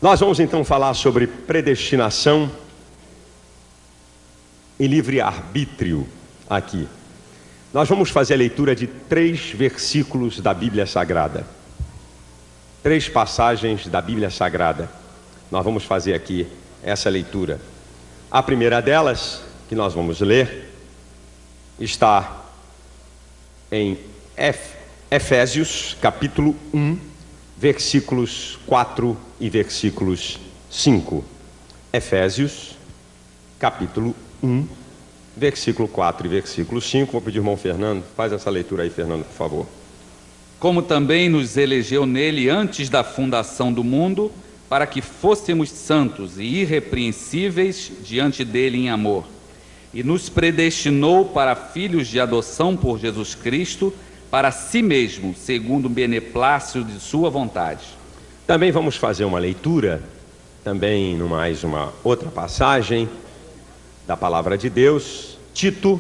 Nós vamos então falar sobre predestinação e livre-arbítrio aqui. Nós vamos fazer a leitura de 3 versículos da Bíblia Sagrada. 3 passagens da Bíblia Sagrada. Nós vamos fazer aqui essa leitura. A primeira delas, que nós vamos ler, está em Efésios, capítulo 1, versículos 4 e versículos 5. Efésios, capítulo 1, versículo 4 e versículo 5. Vou pedir ao irmão Fernando, faz essa leitura aí, Fernando, por favor. Como também nos elegeu nele antes da fundação do mundo, para que fôssemos santos e irrepreensíveis diante dele em amor. E nos predestinou para filhos de adoção por Jesus Cristo, para si mesmo, segundo o beneplácito de sua vontade. Também vamos fazer uma leitura, também mais uma outra passagem da palavra de Deus, Tito,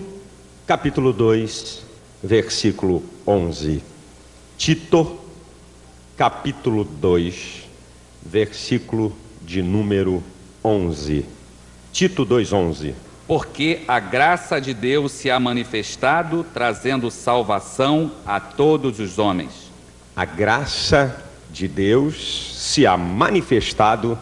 capítulo 2, versículo 11. Tito, capítulo 2, versículo de número 11. Tito 2:11. Porque a graça de Deus se há manifestado, trazendo salvação a todos os homens. A graça de Deus se há manifestado,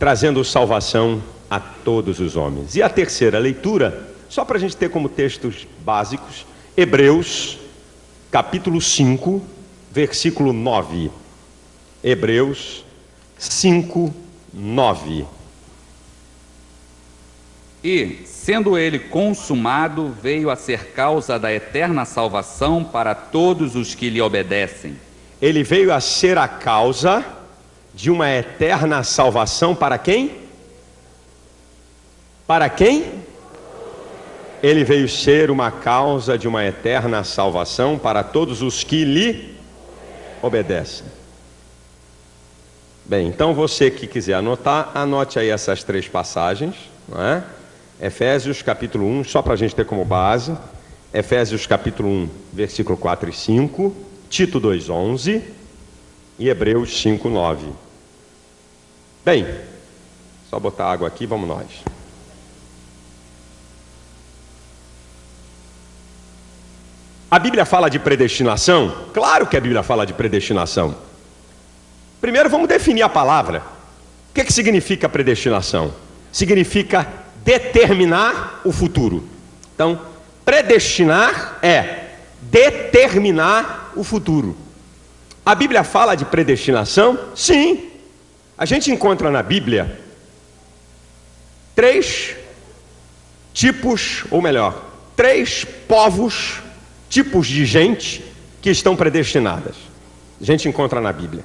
trazendo salvação a todos os homens. E a terceira leitura, só para a gente ter como textos básicos, Hebreus, capítulo 5, versículo 9. Hebreus 5, 9. E, sendo ele consumado, veio a ser causa da eterna salvação para todos os que lhe obedecem. Ele veio a ser a causa de uma eterna salvação para quem? Para quem? Ele veio ser uma causa de uma eterna salvação para todos os que lhe obedecem. Bem, então você que quiser anotar, anote aí essas 3 passagens, não é? Efésios capítulo 1, só para a gente ter como base, Efésios capítulo 1, versículo 4 e 5, Tito 2:11 e Hebreus 5:9. Bem, só botar água aqui, vamos nós. A Bíblia fala de predestinação? Claro que a Bíblia fala de predestinação. Primeiro vamos definir a palavra. O que significa predestinação? Significa determinar o futuro. Então, predestinar é determinar o futuro. A Bíblia fala de predestinação? Sim. A gente encontra na Bíblia 3 tipos, ou melhor, 3 povos, tipos de gente que estão predestinadas. A gente encontra na Bíblia.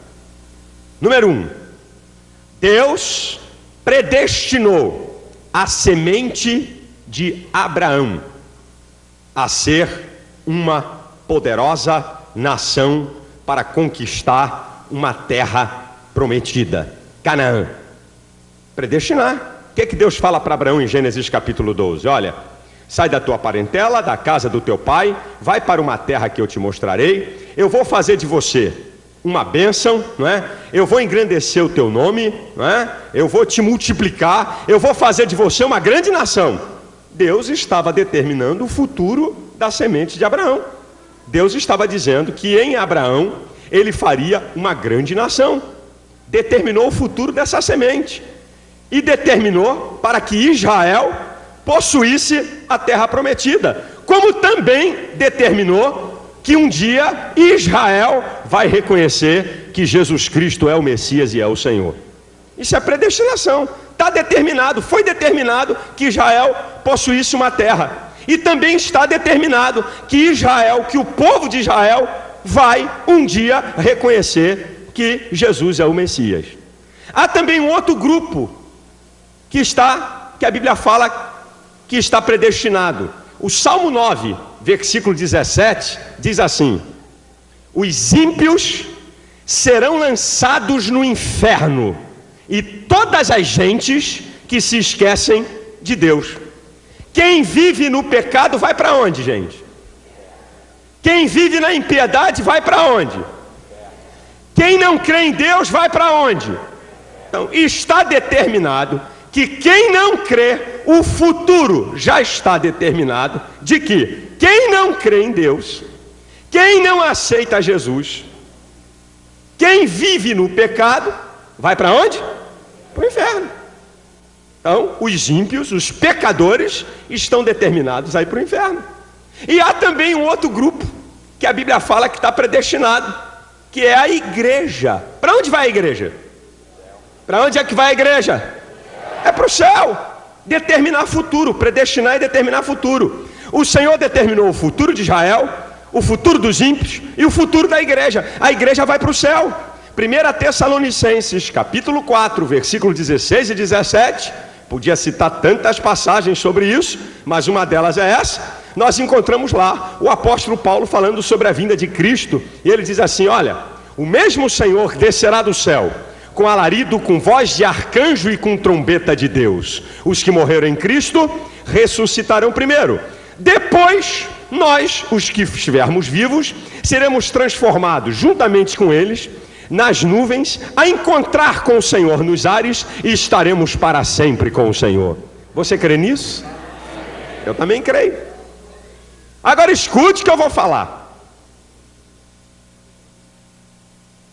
Número 1, Deus predestinou a semente de Abraão a ser uma poderosa nação para conquistar uma terra prometida, Canaã. Predestinar. O que Deus fala para Abraão em Gênesis capítulo 12? Olha, sai da tua parentela, da casa do teu pai, vai para uma terra que eu te mostrarei, eu vou fazer de você uma bênção, não é? Eu vou engrandecer o teu nome, não é? Eu vou te multiplicar, eu vou fazer de você uma grande nação. Deus estava determinando o futuro da semente de Abraão. Deus estava dizendo que em Abraão ele faria uma grande nação. Determinou o futuro dessa semente e determinou para que Israel possuísse a terra prometida, como também determinou que um dia Israel vai reconhecer que Jesus Cristo é o Messias e é o Senhor. Isso é predestinação. Está determinado, foi determinado que Israel possuísse uma terra. E também está determinado que Israel, que o povo de Israel vai um dia reconhecer que Jesus é o Messias. Há também um outro grupo que a Bíblia fala que está predestinado. O Salmo 9, versículo 17, diz assim: os ímpios serão lançados no inferno, e todas as gentes que se esquecem de Deus. Quem vive no pecado vai para onde, gente? Quem vive na impiedade vai para onde? Quem não crê em Deus vai para onde? Então, está determinado que quem não crê, o futuro já está determinado de que quem não crê em Deus, quem não aceita Jesus, quem vive no pecado, vai para onde? Para o inferno. Então, os ímpios, os pecadores, estão determinados a ir para o inferno. E há também um outro grupo, que a Bíblia fala que está predestinado, que é a igreja. Para onde vai a igreja? Para onde é que vai a igreja? É para o céu. Determinar futuro, predestinar e determinar futuro. O Senhor determinou o futuro de Israel, o futuro dos ímpios e o futuro da igreja. A igreja vai para o céu. 1 Tessalonicenses, capítulo 4, versículo 16 e 17. Podia citar tantas passagens sobre isso, mas uma delas é essa. Nós encontramos lá o apóstolo Paulo falando sobre a vinda de Cristo. E ele diz assim, olha, o mesmo Senhor descerá do céu, com alarido, com voz de arcanjo e com trombeta de Deus. Os que morreram em Cristo ressuscitarão primeiro. Depois, nós, os que estivermos vivos, seremos transformados juntamente com eles nas nuvens, a encontrar com o Senhor nos ares, e estaremos para sempre com o Senhor. Você crê nisso? Eu também creio. Agora escute o que eu vou falar.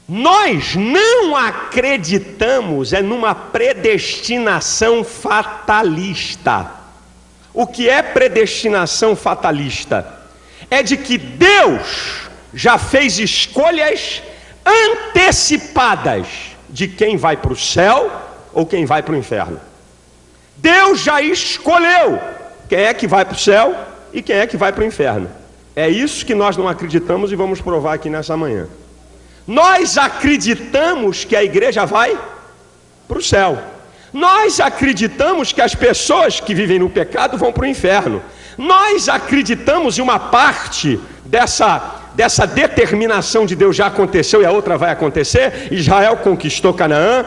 Nós não acreditamos numa predestinação fatalista. O que é predestinação fatalista? É de que Deus já fez escolhas antecipadas de quem vai para o céu ou quem vai para o inferno. Deus já escolheu quem é que vai para o céu e quem é que vai para o inferno. É isso que nós não acreditamos e vamos provar aqui nessa manhã. Nós acreditamos que a igreja vai para o céu. Nós acreditamos que as pessoas que vivem no pecado vão para o inferno. Nós acreditamos em uma parte dessa determinação de Deus já aconteceu e a outra vai acontecer. Israel conquistou Canaã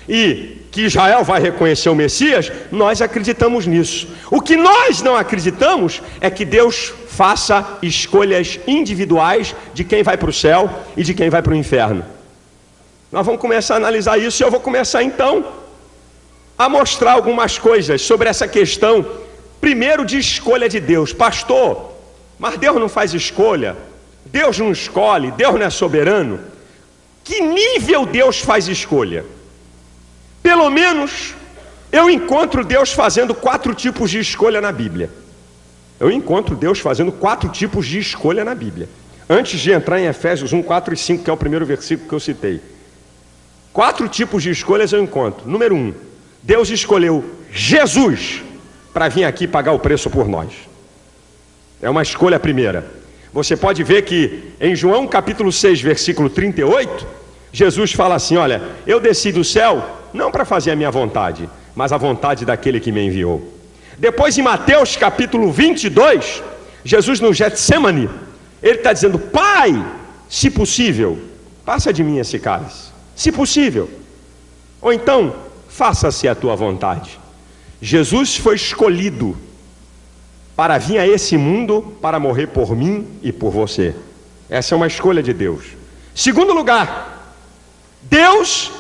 e que Israel vai reconhecer o Messias. Nós acreditamos nisso. O que nós não acreditamos é que Deus faça escolhas individuais de quem vai para o céu e de quem vai para o inferno. Nós vamos começar a analisar isso e eu vou começar então a mostrar algumas coisas sobre essa questão, primeiro de escolha de Deus. Pastor, mas Deus não faz escolha, Deus não escolhe, Deus não é soberano. Que nível Deus faz escolha? Pelo menos eu encontro Deus fazendo 4 tipos de escolha na Bíblia. Eu encontro Deus fazendo 4 tipos de escolha na Bíblia. Antes de entrar em Efésios 1, 4 e 5, que é o primeiro versículo que eu citei. 4 tipos de escolhas eu encontro. Número 1, Deus escolheu Jesus para vir aqui pagar o preço por nós. É uma escolha primeira. Você pode ver que em João capítulo 6, versículo 38, Jesus fala assim, olha, eu desci do céu não para fazer a minha vontade, mas a vontade daquele que me enviou. Depois em Mateus capítulo 22, Jesus no Getsemane, ele está dizendo, Pai, se possível, passa de mim esse cálice, se possível, ou então, faça-se a tua vontade. Jesus foi escolhido para vir a esse mundo, para morrer por mim e por você. Essa é uma escolha de Deus. Segundo lugar, Deus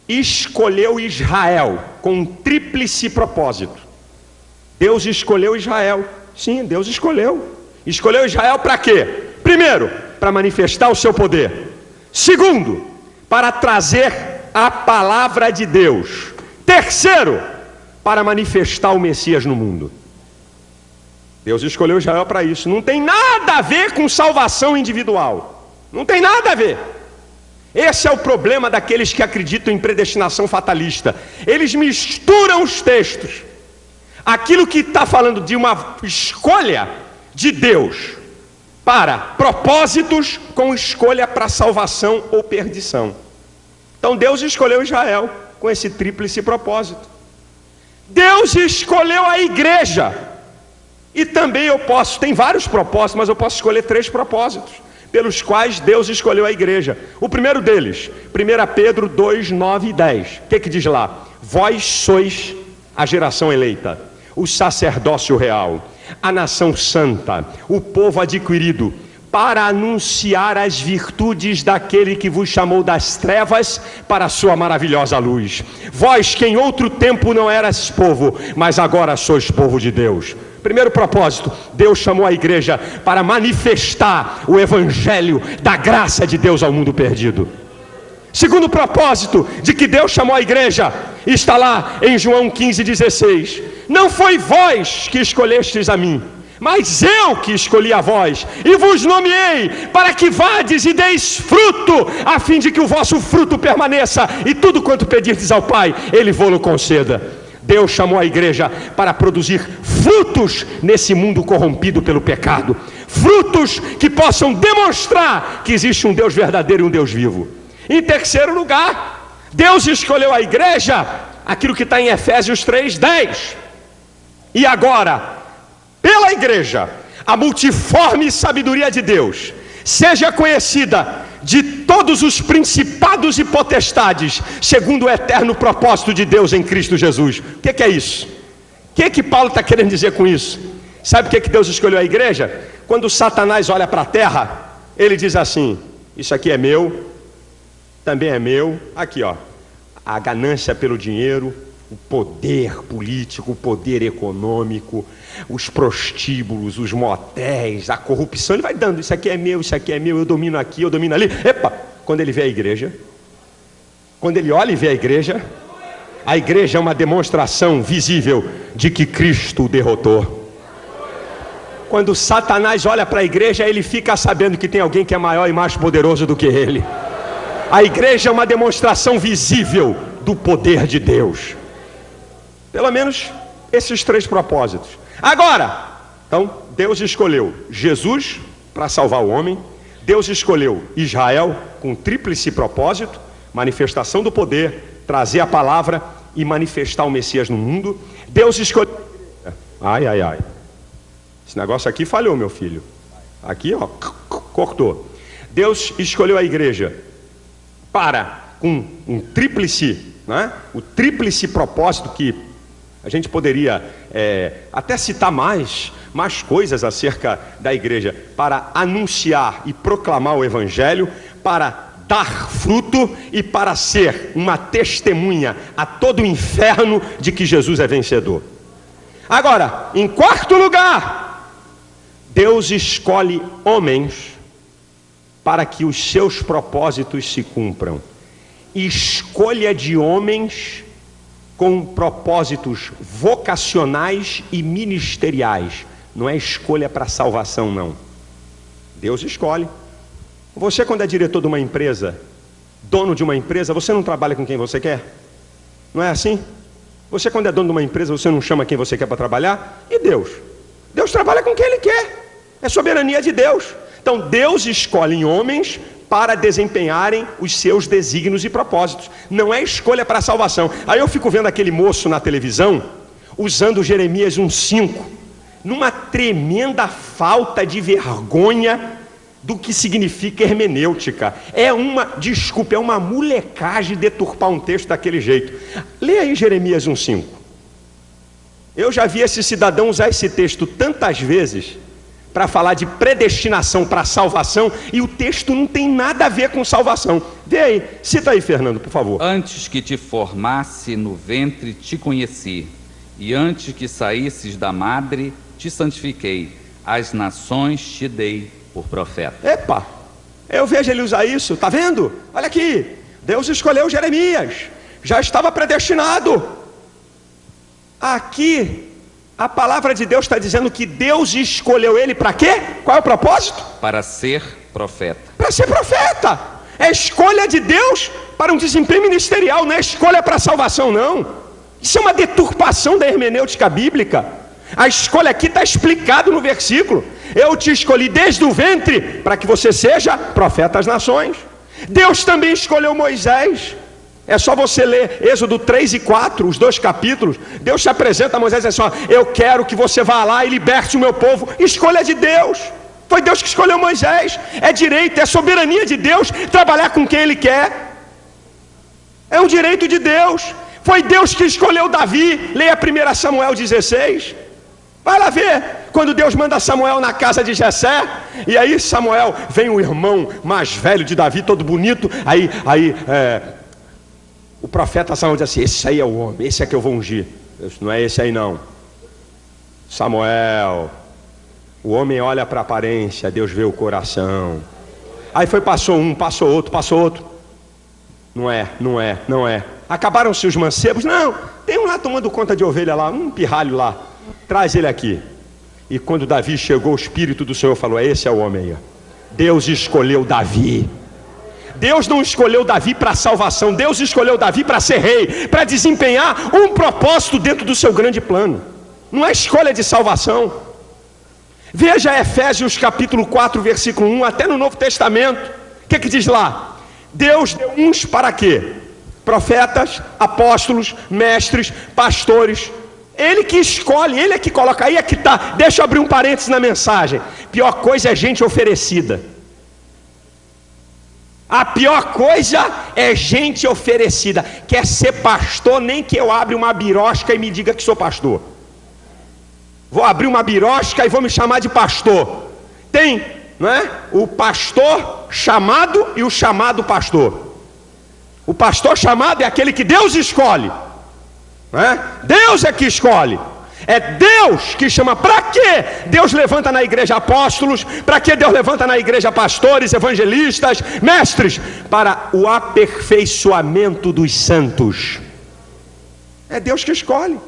escolheu Israel com um tríplice propósito. Deus escolheu Israel. Sim, Deus escolheu. Escolheu Israel para quê? Primeiro, para manifestar o seu poder. Segundo, para trazer a palavra de Deus. Terceiro, para manifestar o Messias no mundo. Deus escolheu Israel para isso. Não tem nada a ver com salvação individual. Não tem nada a ver. Esse é o problema daqueles que acreditam em predestinação fatalista. Eles misturam os textos. Aquilo que está falando de uma escolha de Deus para propósitos com escolha para salvação ou perdição. Então Deus escolheu Israel com esse tríplice propósito. Deus escolheu a igreja. E também tem vários propósitos, mas eu posso escolher 3 propósitos pelos quais Deus escolheu a igreja. O primeiro deles, 1 Pedro 2, 9 e 10. O que diz lá? Vós sois a geração eleita, o sacerdócio real, a nação santa, o povo adquirido, para anunciar as virtudes daquele que vos chamou das trevas para a sua maravilhosa luz. Vós que em outro tempo não eras povo, mas agora sois povo de Deus. Primeiro propósito, Deus chamou a igreja para manifestar o evangelho da graça de Deus ao mundo perdido. Segundo propósito de que Deus chamou a igreja, está lá em João 15,16. Não foi vós que escolhestes a mim, mas eu que escolhi a vós, e vos nomeei, para que vades e deis fruto, a fim de que o vosso fruto permaneça, e tudo quanto pedirdes ao Pai, Ele vô-lo conceda. Deus chamou a igreja para produzir frutos nesse mundo corrompido pelo pecado, frutos que possam demonstrar que existe um Deus verdadeiro e um Deus vivo. Em terceiro lugar, Deus escolheu a igreja, aquilo que está em Efésios 3:10. E agora, pela igreja, a multiforme sabedoria de Deus seja conhecida de todos os principados e potestades, segundo o eterno propósito de Deus em Cristo Jesus. O que é isso? O que Paulo está querendo dizer com isso? Sabe o que Deus escolheu a igreja? Quando Satanás olha para a terra, ele diz assim: isso aqui é meu, também é meu. Aqui ó, a ganância pelo dinheiro, o poder político, o poder econômico, os prostíbulos, os motéis, a corrupção, ele vai dando, isso aqui é meu, eu domino aqui, eu domino ali. Epa, quando ele vê a igreja, quando ele olha e vê a igreja é uma demonstração visível de que Cristo o derrotou. Quando Satanás olha para a igreja, ele fica sabendo que tem alguém que é maior e mais poderoso do que ele. A igreja é uma demonstração visível do poder de Deus. Pelo menos esses três propósitos. Agora, então, Deus escolheu Jesus para salvar o homem. Deus escolheu Israel com tríplice propósito: manifestação do poder, trazer a palavra e manifestar o Messias no mundo. Deus escolheu... Ai, esse negócio aqui falhou, meu filho. Aqui, ó, cortou. Deus escolheu a igreja para, com um tríplice, né? O tríplice propósito que a gente poderia até citar mais coisas acerca da igreja, para anunciar e proclamar o evangelho, para dar fruto e para ser uma testemunha a todo o inferno de que Jesus é vencedor. Agora, em quarto lugar, Deus escolhe homens para que os seus propósitos se cumpram. Escolha de homens com propósitos vocacionais e ministeriais. Não é escolha para salvação, não. Deus escolhe. Você, quando é diretor de uma empresa, dono de uma empresa, você não trabalha com quem você quer? Não é assim? Você, quando é dono de uma empresa, você não chama quem você quer para trabalhar? E Deus? Deus trabalha com quem Ele quer. É soberania de Deus. Então Deus escolhe homens para desempenharem os seus desígnios e propósitos. Não é escolha para a salvação. Aí eu fico vendo aquele moço na televisão usando Jeremias 1:5, numa tremenda falta de vergonha do que significa hermenêutica. É uma molecagem deturpar um texto daquele jeito. Leia aí Jeremias 1:5. Eu já vi esse cidadão usar esse texto tantas vezes para falar de predestinação para salvação, e o texto não tem nada a ver com salvação. Vê aí, cita aí, Fernando, por favor. Antes que te formasse no ventre te conheci, e antes que saísses da madre te santifiquei, as nações te dei por profeta. Epa, eu vejo ele usar isso, tá vendo? Olha aqui, Deus escolheu Jeremias, já estava predestinado. Aqui a palavra de Deus está dizendo que Deus escolheu ele para quê? Qual é o propósito? Para ser profeta. Para ser profeta. É escolha de Deus para um desempenho ministerial, não é escolha para salvação, não. Isso é uma deturpação da hermenêutica bíblica. A escolha aqui está explicado no versículo. Eu te escolhi desde o ventre para que você seja profeta às nações. Deus também escolheu Moisés. É só você ler Êxodo 3 e 4, os 2 capítulos. Deus se apresenta a Moisés e diz assim: eu quero que você vá lá e liberte o meu povo. Escolha de Deus. Foi Deus que escolheu Moisés. É direito, é soberania de Deus trabalhar com quem Ele quer. É um direito de Deus. Foi Deus que escolheu Davi. Leia 1 Samuel 16. Vai lá ver Quando Deus manda Samuel na casa de Jessé, e aí Samuel, vem o irmão mais velho de Davi, todo bonito, o profeta Samuel diz assim: esse aí é o homem, esse é que eu vou ungir. Eu disse, não é esse aí não. Samuel, o homem olha para a aparência, Deus vê o coração. Aí passou um, passou outro. Não é. Acabaram-se os mancebos? Não, tem um lá tomando conta de ovelha lá, um pirralho lá. Traz ele aqui. E quando Davi chegou, o Espírito do Senhor falou: esse é o homem aí. Deus escolheu Davi. Deus não escolheu Davi para salvação. Deus escolheu Davi para ser rei, para desempenhar um propósito dentro do seu grande plano. Não é escolha de salvação. Veja Efésios capítulo 4, versículo 1, até no Novo Testamento. O que diz lá? Deus deu uns para quê? Profetas, apóstolos, mestres, pastores. Ele que escolhe, ele é que coloca. Aí é que está. Deixa eu abrir um parênteses na mensagem. Pior coisa é gente oferecida. A pior coisa é gente oferecida. Quer ser pastor, nem que eu abra uma birosca e me diga que sou pastor. Vou abrir uma birosca e vou me chamar de pastor. Tem, não é? O pastor chamado e o chamado pastor. O pastor chamado é aquele que Deus escolhe, não é? Deus é que escolhe. É Deus que chama. Para quê Deus levanta na igreja apóstolos? Para que Deus levanta na igreja pastores, evangelistas, mestres? Para o aperfeiçoamento dos santos. É Deus que escolhe.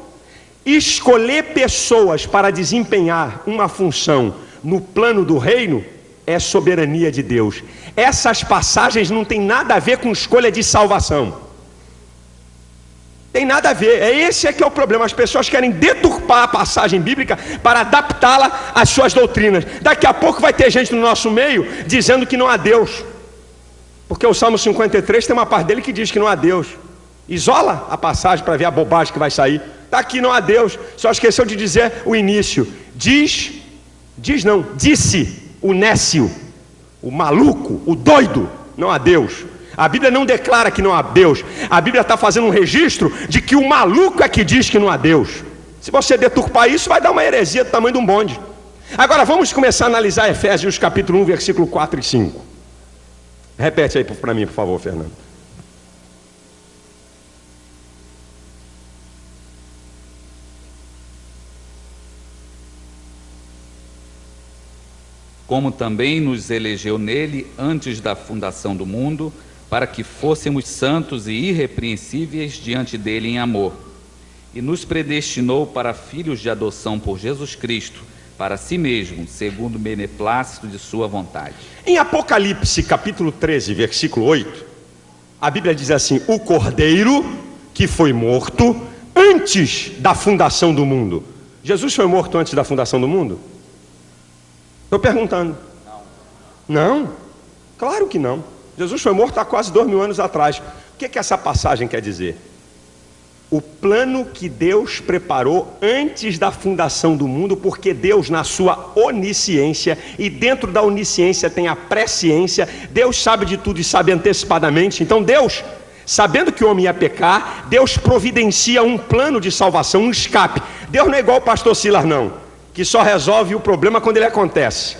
Escolher pessoas para desempenhar uma função no plano do reino é soberania de Deus. Essas passagens não tem nada a ver com escolha de salvação. Tem nada a ver. Esse é que é o problema. As pessoas querem deturpar a passagem bíblica para adaptá-la às suas doutrinas. Daqui a pouco vai ter gente no nosso meio dizendo que não há Deus, porque o Salmo 53 tem uma parte dele que diz que não há Deus. Isola a passagem para ver a bobagem que vai sair. Está aqui, não há Deus. Só esqueceu de dizer o início. Disse o nécio, o maluco, o doido, não há Deus. A Bíblia não declara que não há Deus. A Bíblia está fazendo um registro de que o maluco é que diz que não há Deus. Se você deturpar isso, vai dar uma heresia do tamanho de um bonde. Agora vamos começar a analisar Efésios capítulo 1, versículo 4 e 5. Repete aí para mim, por favor, Fernando. Como também nos elegeu nele antes da fundação do mundo, para que fôssemos santos e irrepreensíveis diante dele em amor. E nos predestinou para filhos de adoção por Jesus Cristo, para si mesmo, segundo o beneplácito de sua vontade. Em Apocalipse capítulo 13, versículo 8, a Bíblia diz assim: o Cordeiro que foi morto antes da fundação do mundo. Jesus foi morto antes da fundação do mundo? Estou perguntando. Não? Claro que não. Jesus foi morto há quase 2000 anos atrás. O que essa passagem quer dizer? O plano que Deus preparou antes da fundação do mundo, porque Deus, na sua onisciência, e dentro da onisciência tem a presciência, Deus sabe de tudo e sabe antecipadamente. Então Deus, sabendo que o homem ia pecar, Deus providencia um plano de salvação, um escape. Deus não é igual o pastor Silas não, que só resolve o problema quando ele acontece.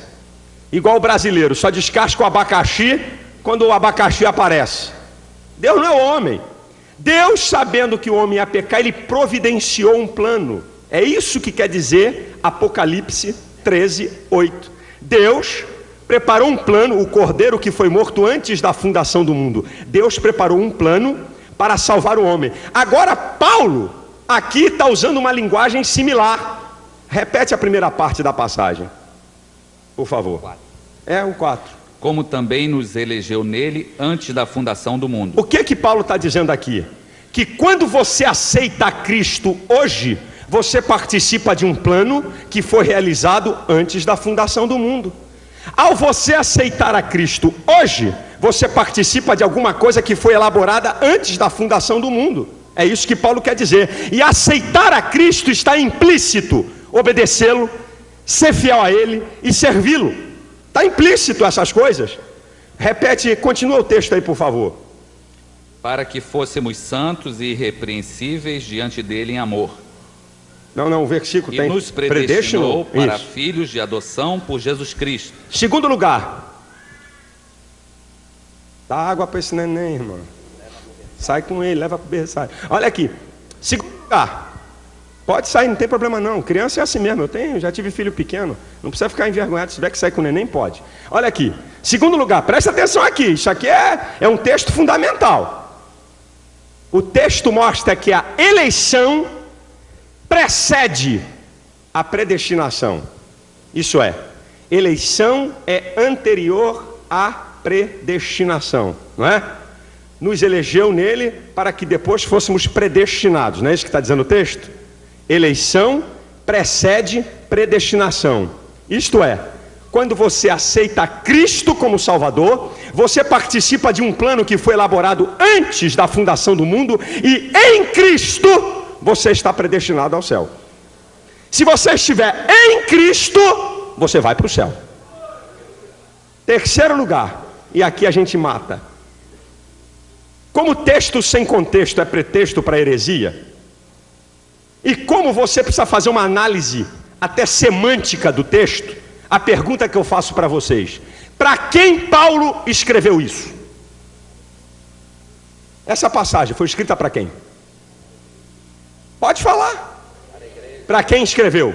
Igual o brasileiro, só descasca o abacaxi quando o abacaxi aparece. Deus não é o homem. Deus, sabendo que o homem ia pecar, ele providenciou um plano. É isso que quer dizer Apocalipse 13, 8. Deus preparou um plano, o Cordeiro que foi morto antes da fundação do mundo. Deus preparou um plano para salvar o homem. Agora Paulo aqui está usando uma linguagem similar. Repete a primeira parte da passagem, por favor. 4. É o 4. Como também nos elegeu nele antes da fundação do mundo. O que Paulo está dizendo aqui? Que quando você aceita a Cristo hoje, você participa de um plano que foi realizado antes da fundação do mundo. Ao você aceitar a Cristo hoje, você participa de alguma coisa que foi elaborada antes da fundação do mundo. É isso que Paulo quer dizer. E aceitar a Cristo está implícito obedecê-lo, ser fiel a Ele e servi-lo. Está implícito essas coisas. Repete, continua o texto aí, por favor. Para que fôssemos santos e irrepreensíveis diante dele em amor. Não, o versículo tem. E nos predestinou para Isso. filhos de adoção por Jesus Cristo. Segundo lugar. Dá água para esse neném, irmão. Sai com ele, leva para o berçário. Olha aqui. Segundo lugar. Pode sair, não tem problema não. Criança é assim mesmo. Já tive filho pequeno. Não precisa ficar envergonhado. Se tiver que sair com o neném, pode. Olha aqui. Segundo lugar, presta atenção aqui. Isso aqui é um texto fundamental. O texto mostra que a eleição precede a predestinação. Isso é, eleição é anterior à predestinação, não é? Nos elegeu nele para que depois fôssemos predestinados, não é isso que está dizendo o texto? Eleição precede predestinação. Isto é, quando você aceita Cristo como Salvador, você participa de um plano que foi elaborado antes da fundação do mundo, e em Cristo você está predestinado ao céu. Se você estiver em Cristo, você vai para o céu. Terceiro lugar, e aqui a gente mata. Como texto sem contexto é pretexto para heresia, e como você precisa fazer uma análise até semântica do texto, a pergunta que eu faço para vocês: para quem Paulo escreveu isso? Essa passagem foi escrita para quem? Pode falar. Para quem escreveu?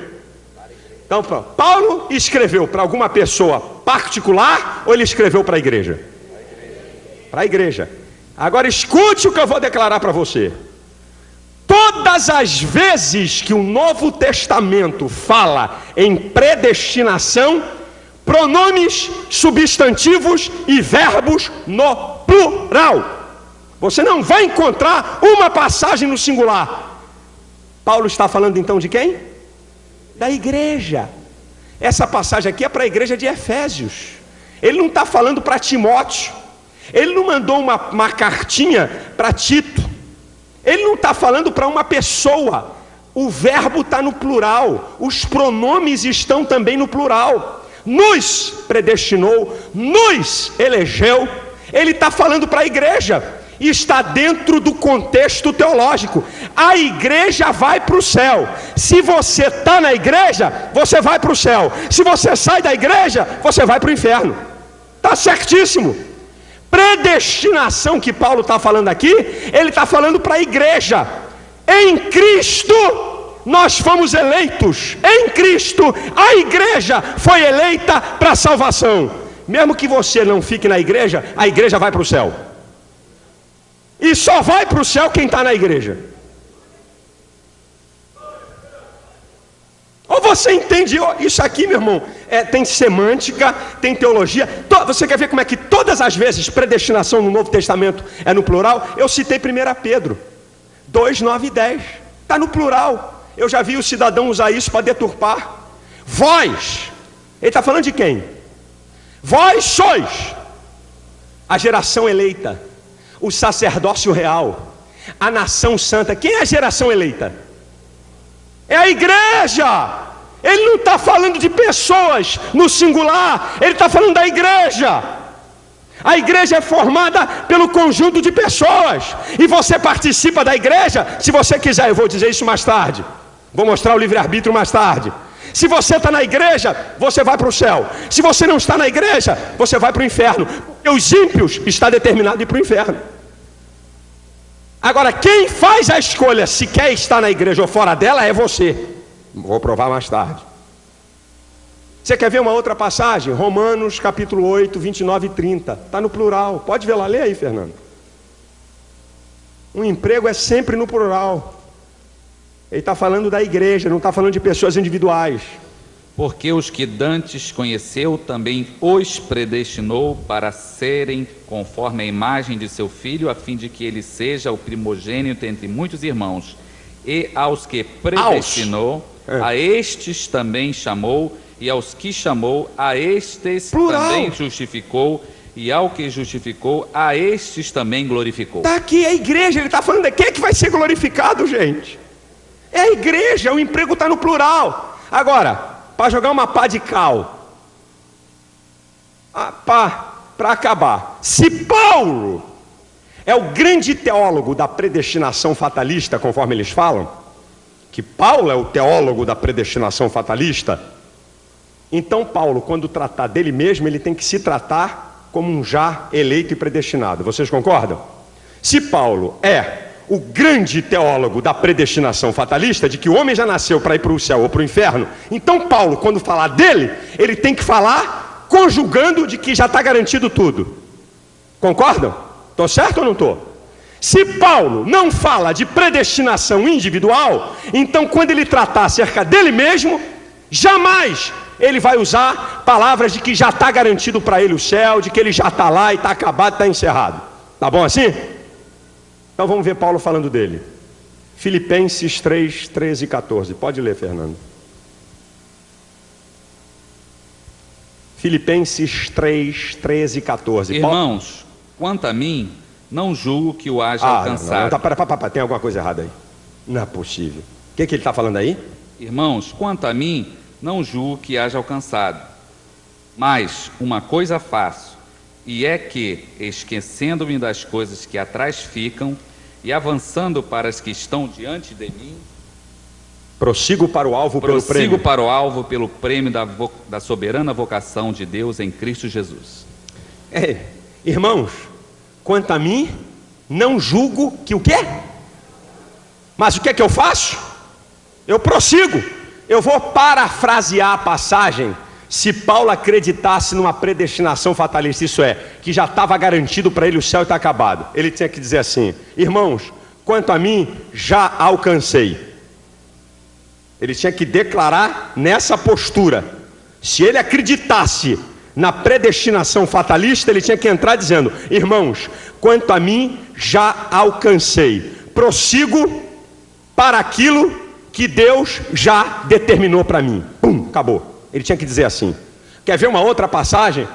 Então, Paulo escreveu para alguma pessoa particular ou ele escreveu para a igreja? Para a igreja. Agora escute o que eu vou declarar para você. Todas as vezes que o Novo Testamento fala em predestinação, pronomes, substantivos e verbos no plural. Você não vai encontrar uma passagem no singular. Paulo está falando então de quem? Da igreja. Essa passagem aqui é para a igreja de Efésios. Ele não está falando para Timóteo. Ele não mandou uma cartinha para Tito. Ele não está falando para uma pessoa. O verbo está no plural. Os pronomes estão também no plural. Nos predestinou, nos elegeu. Ele está falando para a igreja. E está dentro do contexto teológico. A igreja vai para o céu. Se você está na igreja, você vai para o céu. Se você sai da igreja, você vai para o inferno. Está certíssimo. Predestinação que Paulo está falando aqui, ele está falando para a igreja. Em Cristo nós fomos eleitos. Em Cristo a igreja foi eleita para a salvação. Mesmo que você não fique na igreja, a igreja vai para o céu. E só vai para o céu quem está na igreja. Ou você entende isso aqui, meu irmão? Tem semântica, tem teologia. Você quer ver como é que todas as vezes predestinação no Novo Testamento é no plural? Eu citei 1 Pedro 2, 9 e 10. Está no plural. Eu já vi o cidadão usar isso para deturpar. Vós. Ele está falando de quem? Vós sois a geração eleita, o sacerdócio real, a nação santa. Quem é a geração eleita? É a igreja. Ele não está falando de pessoas no singular, ele está falando da igreja. A igreja é formada pelo conjunto de pessoas, e você participa da igreja, se você quiser. Eu vou dizer isso mais tarde, vou mostrar o livre-arbítrio mais tarde. Se você está na igreja, você vai para o céu. Se você não está na igreja, você vai para o inferno. Porque os ímpios está determinado a ir para o inferno. Agora, quem faz a escolha se quer estar na igreja ou fora dela é você. Vou provar mais tarde. Você quer ver uma outra passagem? Romanos capítulo 8, 29 e 30. Está no plural. Pode ver lá, lê aí, Fernando. Um emprego é sempre no plural. Ele está falando da igreja, não está falando de pessoas individuais. Porque os que dantes conheceu, também os predestinou para serem conforme a imagem de seu Filho, a fim de que ele seja o primogênito entre muitos irmãos. E aos que predestinou, a estes também chamou, e aos que chamou, a estes também justificou, e ao que justificou, a estes também glorificou. Está aqui a igreja, ele está falando de quem é que vai ser glorificado, gente? É a igreja, o emprego está no plural. Agora, para jogar uma pá de cal, para acabar, se Paulo é o grande teólogo da predestinação fatalista, conforme eles falam, que Paulo é o teólogo da predestinação fatalista, então Paulo, quando tratar dele mesmo, ele tem que se tratar como um já eleito e predestinado. Vocês concordam? Se Paulo é o grande teólogo da predestinação fatalista, de que o homem já nasceu para ir para o céu ou para o inferno, então Paulo, quando falar dele, ele tem que falar conjugando de que já está garantido tudo. Concordam? Estou certo ou não estou? Se Paulo não fala de predestinação individual, então quando ele tratar acerca dele mesmo, jamais ele vai usar palavras de que já está garantido para ele o céu, de que ele já está lá e está acabado, está encerrado. Tá bom assim? Então vamos ver Paulo falando dele. Filipenses 3, 13 e 14. Pode ler, Fernando. Filipenses 3, 13 e 14. Irmãos, quanto a mim, não julgo que o haja alcançado. Não, para, tem alguma coisa errada aí. Não é possível. O que ele está falando aí? Irmãos, quanto a mim, não julgo que haja alcançado. Mas uma coisa faço, e é que, esquecendo-me das coisas que atrás ficam, e avançando para as que estão diante de mim, prossigo para o alvo pelo prêmio da soberana vocação de Deus em Cristo Jesus. Irmãos, quanto a mim, não julgo que o quê? Mas o que é que eu faço? Eu prossigo. Eu vou parafrasear a passagem. Se Paulo acreditasse numa predestinação fatalista, isso é, que já estava garantido para ele o céu e está acabado, ele tinha que dizer assim: irmãos, quanto a mim, já alcancei. Ele tinha que declarar nessa postura. Se ele acreditasse na predestinação fatalista, ele tinha que entrar dizendo: irmãos, quanto a mim, já alcancei. Prossigo para aquilo que Deus já determinou para mim. Pum, acabou. Ele tinha que dizer assim. Quer ver uma outra passagem?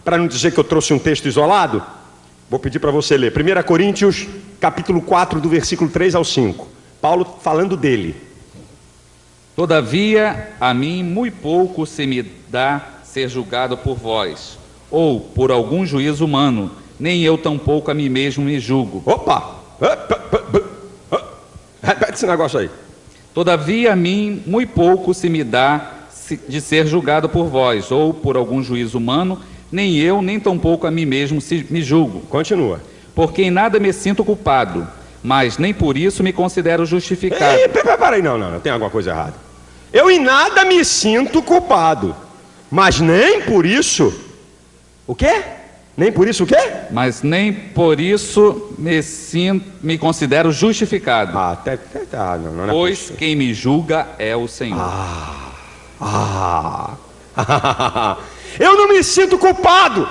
Para não dizer que eu trouxe um texto isolado, vou pedir para você ler 1 Coríntios, capítulo 4, do versículo 3 ao 5. Paulo falando dele. Todavia, a mim muito pouco se me dá ser julgado por vós, ou por algum juízo humano, nem eu tampouco a mim mesmo me julgo. Opa! Repete esse negócio aí. Todavia, a mim muito pouco se me dá de ser julgado por vós, ou por algum juízo humano, nem eu, nem tampouco a mim mesmo me julgo. Continua. Porque em nada me sinto culpado, mas nem por isso me considero justificado. Peraí, não, tem alguma coisa errada. Eu em nada me sinto culpado, mas nem por isso... O quê? Nem por isso o quê? Mas nem por isso me considero justificado. Não é pois possível. Quem me julga é o Senhor. Eu não me sinto culpado.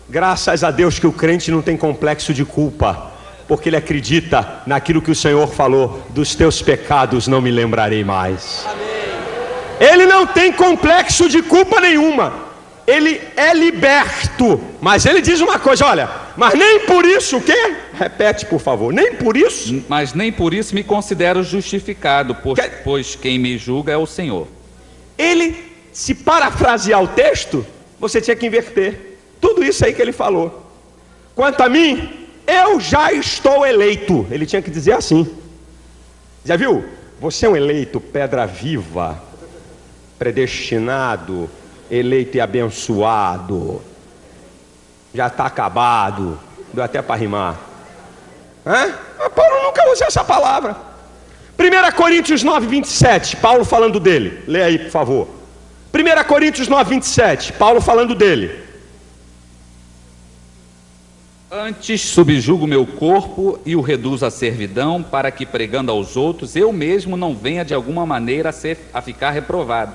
Graças a Deus que o crente não tem complexo de culpa, porque ele acredita naquilo que o Senhor falou: dos teus pecados não me lembrarei mais. Amém. Ele não tem complexo de culpa nenhuma. Ele é liberto. Mas ele diz uma coisa, olha, mas nem por isso o quê? Repete, por favor. Nem por isso. Mas nem por isso me considero justificado, pois quem me julga é o Senhor. Ele, se parafrasear o texto, você tinha que inverter tudo isso aí que ele falou. Quanto a mim, eu já estou eleito. Ele tinha que dizer assim. Já viu? Você é um eleito, pedra viva, predestinado, eleito e abençoado. Já está acabado. Deu até para rimar. Paulo nunca usa essa palavra. 1 Coríntios 9, 27, Paulo falando dele. Lê aí, por favor. 1 Coríntios 9, 27, Paulo falando dele. Antes subjugo meu corpo e o reduzo à servidão, para que, pregando aos outros, eu mesmo não venha de alguma maneira a ficar reprovado.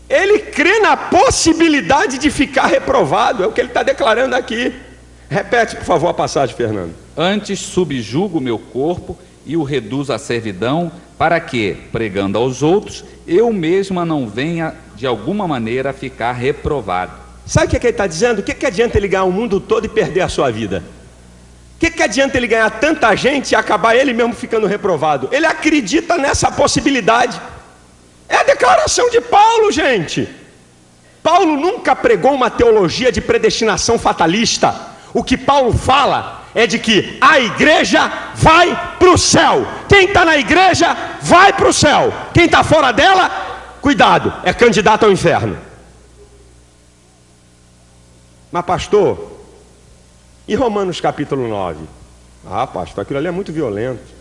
Ele crê na possibilidade de ficar reprovado. É o que ele está declarando aqui. Repete, por favor, a passagem, Fernando. Antes subjugo meu corpo e o reduzo à servidão, para que, pregando aos outros, eu mesma não venha de alguma maneira a ficar reprovado. Sabe o que ele está dizendo? O que adianta ele ganhar o mundo todo e perder a sua vida? O que adianta ele ganhar tanta gente e acabar ele mesmo ficando reprovado? Ele acredita nessa possibilidade. É a declaração de Paulo, gente. Paulo nunca pregou uma teologia de predestinação fatalista. O que Paulo fala é de que a igreja vai para o céu. Quem está na igreja vai para o céu. Quem está fora dela, cuidado, é candidato ao inferno. Mas pastor, e Romanos capítulo 9? Ah, pastor, aquilo ali é muito violento.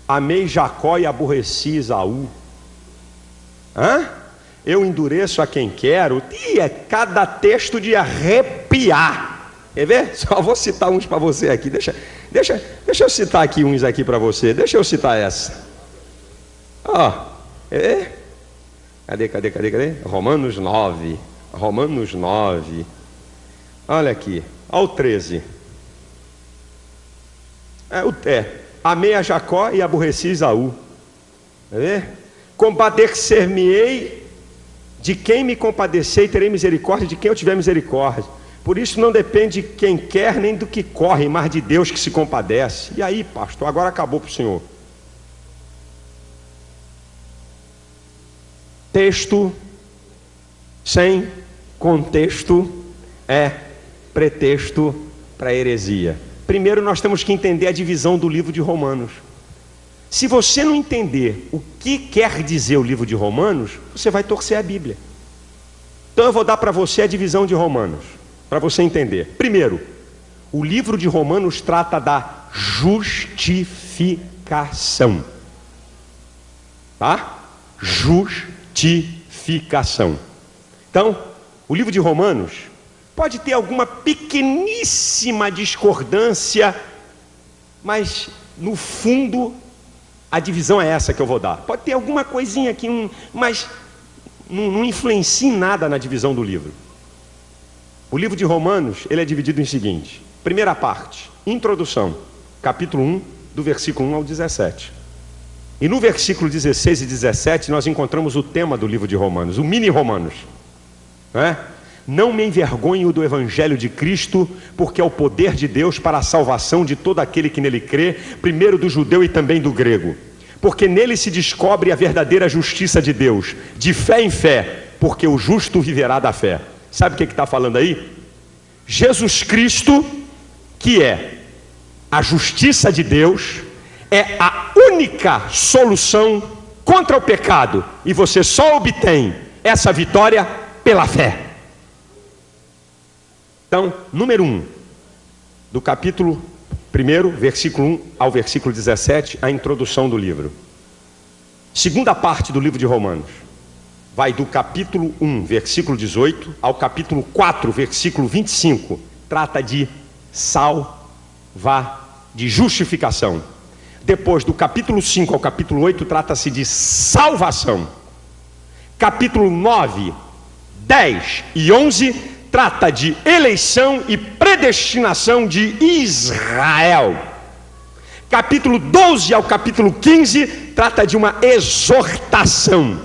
Amei Jacó e aborreci Esaú. Eu endureço a quem quero. E é cada texto de arrepiar. Quer ver? Só vou citar uns para você aqui. Deixa eu citar aqui uns aqui para você. Deixa eu citar essa. Cadê? Romanos 9. Romanos 9. Olha aqui. Olha o 13. Amei a Jacó e aborreci Esaú. Quer ver? Compadecer-me-ei de quem me compadecer e terei misericórdia de quem eu tiver misericórdia. Por isso não depende de quem quer nem do que corre, mas de Deus que se compadece. E aí, pastor, agora acabou para o senhor. Texto sem contexto é pretexto para heresia. Primeiro nós temos que entender a divisão do livro de Romanos. Se você não entender o que quer dizer o livro de Romanos, você vai torcer a Bíblia. Então eu vou dar para você a divisão de Romanos, para você entender. Primeiro, o livro de Romanos trata da justificação. Tá? Justificação. Então, o livro de Romanos pode ter alguma pequeníssima discordância, mas no fundo a divisão é essa que eu vou dar. Pode ter alguma coisinha aqui, mas não influencia em nada na divisão do livro. O livro de Romanos, ele é dividido em seguinte: primeira parte, introdução, capítulo 1, do versículo 1 ao 17. E no versículo 16 e 17 nós encontramos o tema do livro de Romanos, o mini Romanos. Não me envergonho do evangelho de Cristo, porque é o poder de Deus para a salvação de todo aquele que nele crê, primeiro do judeu e também do grego. Porque nele se descobre a verdadeira justiça de Deus, de fé em fé, porque o justo viverá da fé. Sabe o que está falando aí? Jesus Cristo, que é a justiça de Deus, é a única solução contra o pecado, e você só obtém essa vitória pela fé. Então, número 1, do capítulo 1, versículo 1 ao versículo 17, a introdução do livro. Segunda parte do livro de Romanos, vai do capítulo 1, versículo 18, ao capítulo 4, versículo 25, trata de de justificação. Depois, do capítulo 5 ao capítulo 8, trata-se de salvação. Capítulo 9, 10 e 11 trata de eleição e predestinação de Israel. Capítulo 12 ao capítulo 15 trata de uma exortação.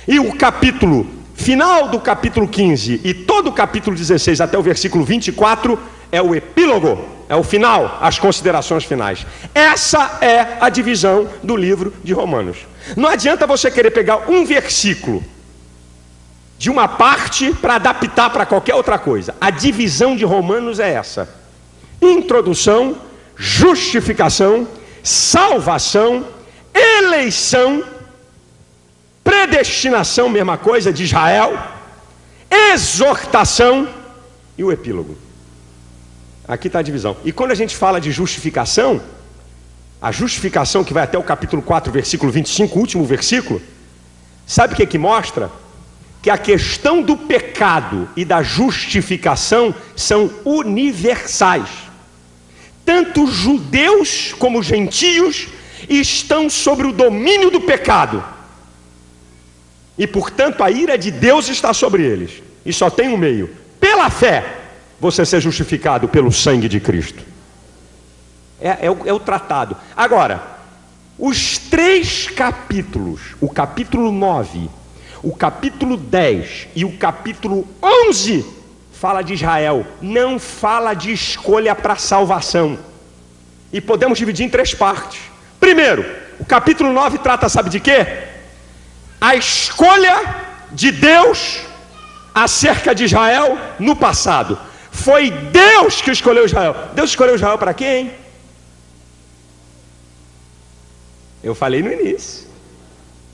E o capítulo final do capítulo 15 e todo o capítulo 16 até o versículo 24 é o epílogo, é o final, as considerações finais. Essa é a divisão do livro de Romanos. Não adianta você querer pegar um versículo de uma parte para adaptar para qualquer outra coisa. A divisão de Romanos é essa: introdução, justificação, salvação, eleição, predestinação, mesma coisa, de Israel, exortação e o epílogo. Aqui está a divisão. E quando a gente fala de justificação, a justificação que vai até o capítulo 4, versículo 25, o último versículo, sabe o que mostra? Que a questão do pecado e da justificação são universais. Tanto judeus como gentios estão sobre o domínio do pecado. E portanto a ira de Deus está sobre eles. E só tem um meio: pela fé, você ser justificado pelo sangue de Cristo. É o tratado. Agora, os 3 capítulos, o capítulo 9, o capítulo 10 e o capítulo 11 fala de Israel, não fala de escolha para salvação. E podemos dividir em 3 partes. Primeiro, o capítulo 9 trata, sabe de quê? A escolha de Deus acerca de Israel no passado. Foi Deus que escolheu Israel. Deus escolheu Israel para quê, hein? Eu falei no início.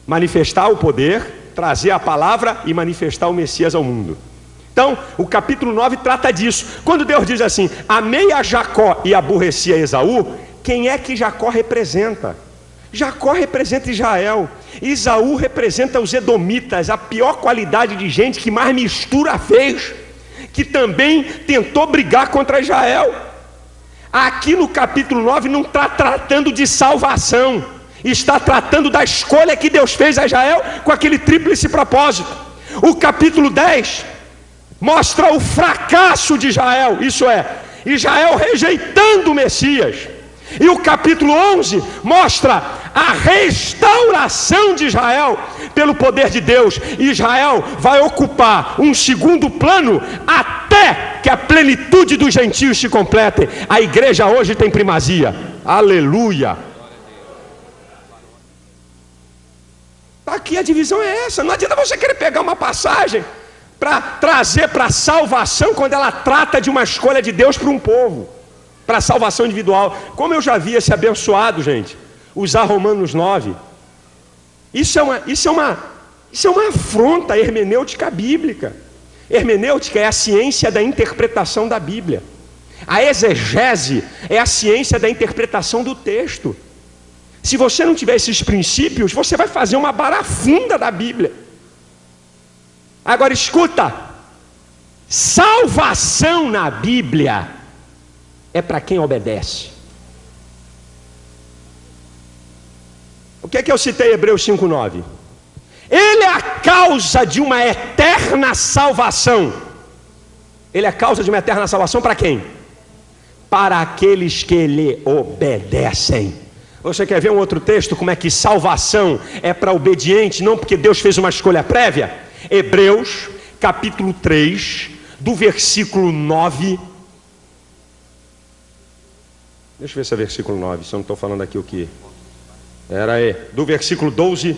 Manifestar o poder, trazer a palavra e manifestar o Messias ao mundo. Então, o capítulo 9 trata disso. Quando Deus diz assim, amei a Jacó e aborreci a Esaú, quem é que Jacó representa? Jacó representa Israel. Esaú representa os edomitas, a pior qualidade de gente que mais mistura fez, que também tentou brigar contra Israel. Aqui no capítulo 9 não está tratando de salvação, está tratando da escolha que Deus fez a Israel com aquele tríplice propósito. O capítulo 10 mostra o fracasso de Israel, isso é, Israel rejeitando o Messias. E o capítulo 11 mostra a restauração de Israel pelo poder de Deus. Israel vai ocupar um segundo plano até que a plenitude dos gentios se complete. A igreja hoje tem primazia. Aleluia! Aqui a divisão é essa. Não adianta você querer pegar uma passagem para trazer para a salvação, quando ela trata de uma escolha de Deus para um povo, para a salvação individual. Como eu já vi esse abençoado, gente, usar Romanos 9. Isso é uma afronta à hermenêutica bíblica. Hermenêutica é a ciência da interpretação da Bíblia. A exegese é a ciência da interpretação do texto. Se você não tiver esses princípios, você vai fazer uma barafunda da Bíblia. Agora escuta, salvação na Bíblia é para quem obedece. O que é que eu citei Hebreus 5:9? Ele é a causa de uma eterna salvação. Ele é a causa de uma eterna salvação para quem? Para aqueles que lhe obedecem. Você quer ver um outro texto, como é que salvação é para obediente, não porque Deus fez uma escolha prévia? Hebreus, capítulo 3, do versículo 9. Deixa eu ver se é versículo 9, se eu não estou falando aqui o que. Era aí, do versículo 12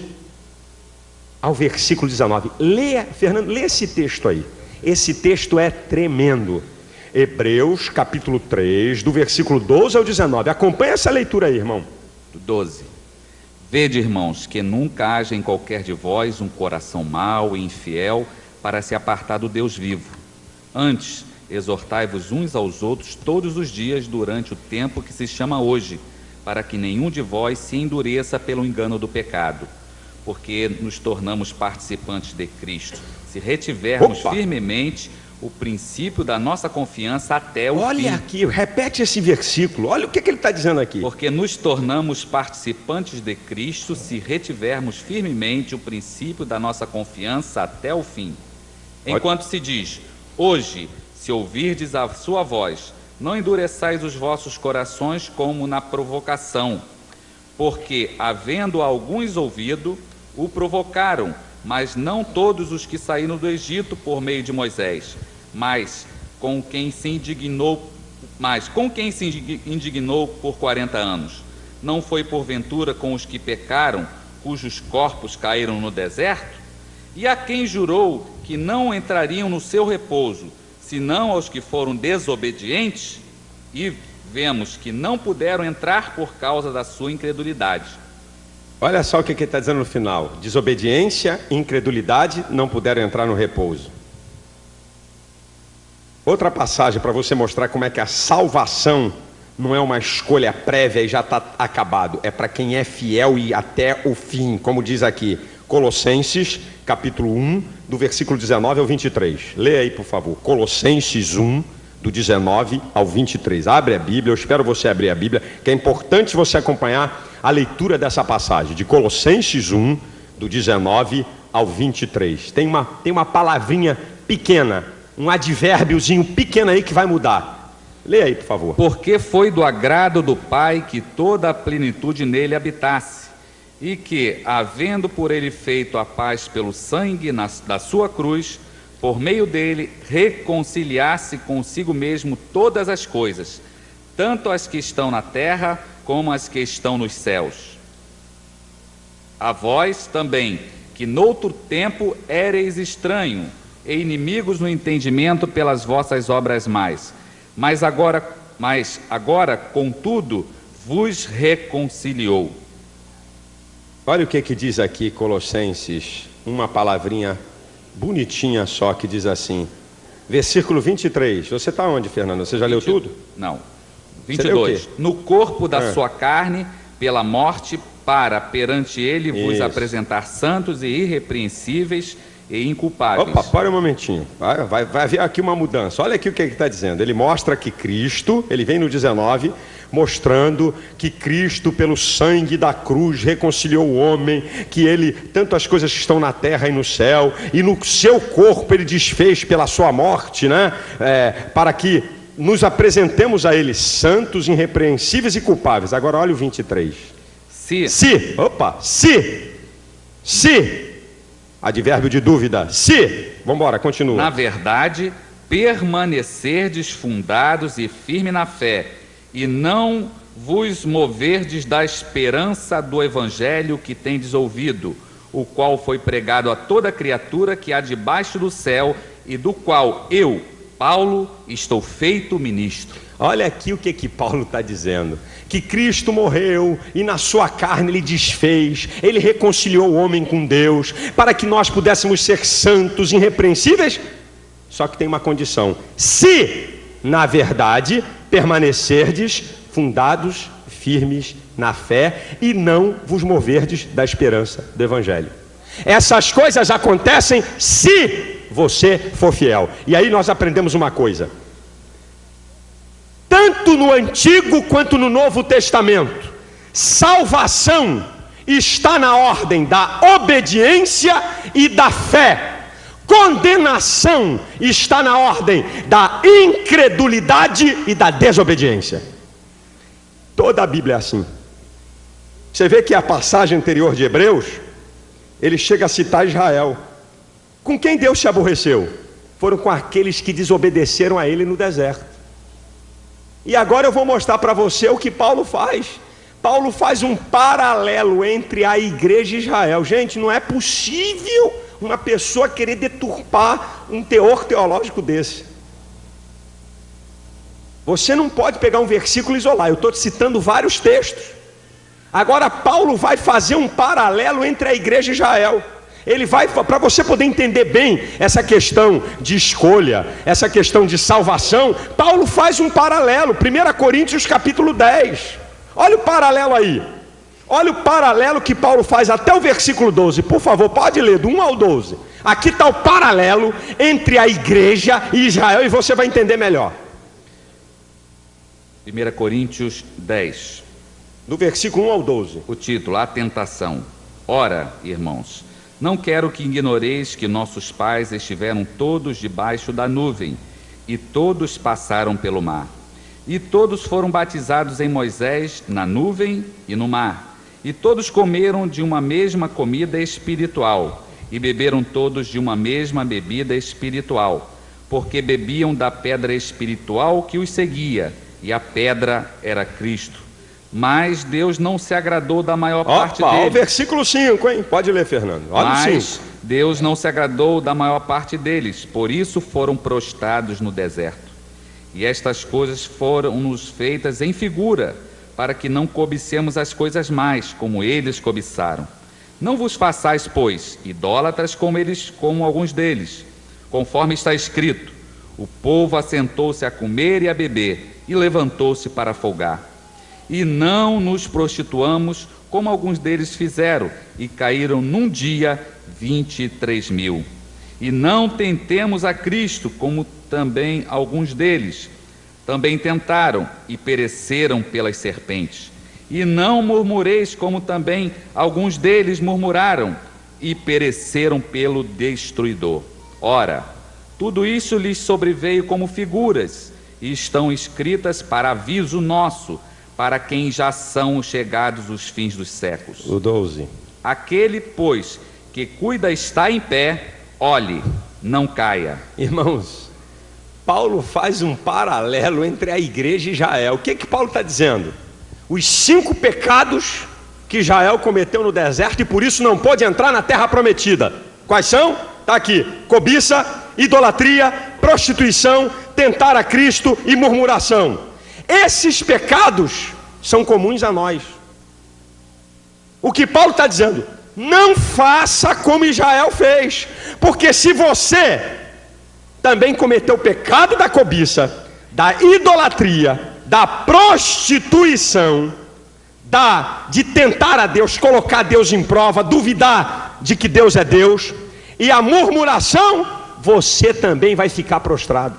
ao versículo 19. Leia, Fernando, lê esse texto aí. Esse texto é tremendo. Hebreus, capítulo 3, do versículo 12 ao 19. Acompanha essa leitura aí, irmão. 12. Vede, irmãos, que nunca haja em qualquer de vós um coração mau e infiel para se apartar do Deus vivo. Antes, exortai-vos uns aos outros todos os dias durante o tempo que se chama hoje, para que nenhum de vós se endureça pelo engano do pecado, porque nos tornamos participantes de Cristo, se retivermos firmemente o princípio da nossa confiança até o fim. Olha aqui, repete esse versículo, olha o que ele está dizendo aqui. Porque nos tornamos participantes de Cristo se retivermos firmemente o princípio da nossa confiança até o fim. Enquanto se diz, hoje, se ouvirdes a sua voz, não endureçais os vossos corações como na provocação, porque, havendo alguns ouvido, o provocaram, mas não todos os que saíram do Egito por meio de Moisés, mas com quem se indignou por 40 anos. Não foi porventura com os que pecaram, cujos corpos caíram no deserto? E a quem jurou que não entrariam no seu repouso, senão aos que foram desobedientes? E vemos que não puderam entrar por causa da sua incredulidade. Olha só o que ele está dizendo no final. Desobediência e incredulidade não puderam entrar no repouso. Outra passagem para você mostrar como é que a salvação não é uma escolha prévia e já está acabado. É para quem é fiel e até o fim, como diz aqui. Colossenses, capítulo 1, do versículo 19 ao 23. Leia aí, por favor. Colossenses 1, do 19 ao 23. Abre a Bíblia, eu espero você abrir a Bíblia, que é importante você acompanhar a leitura dessa passagem, de Colossenses 1, do 19 ao 23. Tem uma palavrinha pequena, um advérbiozinho pequeno aí que vai mudar. Leia aí, por favor. Porque foi do agrado do Pai que toda a plenitude nele habitasse, e que, havendo por ele feito a paz pelo sangue da sua cruz, por meio dele reconciliasse consigo mesmo todas as coisas, tanto as que estão na terra como as que estão nos céus. A vós também, que noutro tempo éreis estranho e inimigos no entendimento pelas vossas obras mais, mas agora, contudo, vos reconciliou. Olha o que diz aqui Colossenses, uma palavrinha bonitinha só que diz assim, versículo 23. Você está onde, Fernando? Você já leu tudo? Não. Você leu o 22. quê? No corpo da sua carne, pela morte, para perante ele vos Isso. apresentar santos e irrepreensíveis e inculpáveis. Opa, para um momentinho. Vai haver aqui uma mudança. Olha aqui o que ele está dizendo. Ele mostra que Cristo, ele vem no 19, mostrando que Cristo, pelo sangue da cruz, reconciliou o homem, que ele, tanto as coisas que estão na terra e no céu, e no seu corpo ele desfez pela sua morte, né? Para que nos apresentemos a ele santos, irrepreensíveis e culpáveis. Agora olha o 23. Se, advérbio de dúvida, se, vamos embora, continua. Na verdade, permanecerdes fundados e firme na fé, e não vos moverdes da esperança do evangelho que tendes ouvido, o qual foi pregado a toda criatura que há debaixo do céu, e do qual eu, Paulo, estou feito ministro. Olha aqui o que Paulo está dizendo. Que Cristo morreu e na sua carne ele desfez, ele reconciliou o homem com Deus, para que nós pudéssemos ser santos, irrepreensíveis. Só que tem uma condição: se, na verdade, permanecerdes fundados, firmes na fé, e não vos moverdes da esperança do Evangelho. Essas coisas acontecem se você for fiel. E aí nós aprendemos uma coisa: tanto no Antigo quanto no Novo Testamento, salvação está na ordem da obediência e da fé. Condenação está na ordem da incredulidade e da desobediência. Toda a Bíblia é assim. Você vê que a passagem anterior de Hebreus, ele chega a citar Israel. Com quem Deus se aborreceu? Foram com aqueles que desobedeceram a ele no deserto. E agora eu vou mostrar para você o que Paulo faz. Paulo faz um paralelo entre a igreja e Israel. Gente, não é possível uma pessoa querer deturpar um teor teológico desse. Você não pode pegar um versículo e isolar. Eu estou te citando vários textos. Agora Paulo vai fazer um paralelo entre a igreja e Israel. Ele vai, para você poder entender bem essa questão de escolha, essa questão de salvação, Paulo faz um paralelo. 1 Coríntios capítulo 10. Olha o paralelo aí. Olha o paralelo que Paulo faz até o versículo 12. Por favor, pode ler do 1 ao 12. Aqui está o paralelo entre a igreja e Israel e você vai entender melhor. 1 Coríntios 10. Do versículo 1 ao 12. O título, a tentação. Ora, irmãos, não quero que ignoreis que nossos pais estiveram todos debaixo da nuvem, e todos passaram pelo mar. E todos foram batizados em Moisés na nuvem e no mar. E todos comeram de uma mesma comida espiritual, e beberam todos de uma mesma bebida espiritual, porque bebiam da pedra espiritual que os seguia, e a pedra era Cristo. Mas Deus não se agradou da maior parte deles. Olha o versículo 5, hein? Pode ler, Fernando. Olha o 5. Deus não se agradou da maior parte deles, por isso foram prostrados no deserto. E estas coisas foram-nos feitas em figura, para que não cobicemos as coisas mais, como eles cobiçaram. Não vos façais, pois, idólatras como alguns deles, conforme está escrito: o povo assentou-se a comer e a beber, e levantou-se para folgar. E não nos prostituamos, como alguns deles fizeram, e caíram num dia 23.000. E não tentemos a Cristo, como também alguns deles também tentaram, e pereceram pelas serpentes. E não murmureis, como também alguns deles murmuraram, e pereceram pelo destruidor. Ora, tudo isso lhes sobreveio como figuras, e estão escritas para aviso nosso, para quem já são chegados os fins dos séculos. O 12. Aquele, pois, que cuida estar em pé, olhe, não caia. Irmãos, Paulo faz um paralelo entre a igreja e Israel. O que Paulo está dizendo? Os 5 pecados que Israel cometeu no deserto e por isso não pôde entrar na terra prometida. Quais são? Está aqui: cobiça, idolatria, prostituição, tentar a Cristo e murmuração. Esses pecados são comuns a nós. O que Paulo está dizendo? Não faça como Israel fez, porque se você também cometeu o pecado da cobiça, da idolatria, da prostituição, de tentar a Deus, colocar Deus em prova, duvidar de que Deus é Deus, e a murmuração, você também vai ficar prostrado.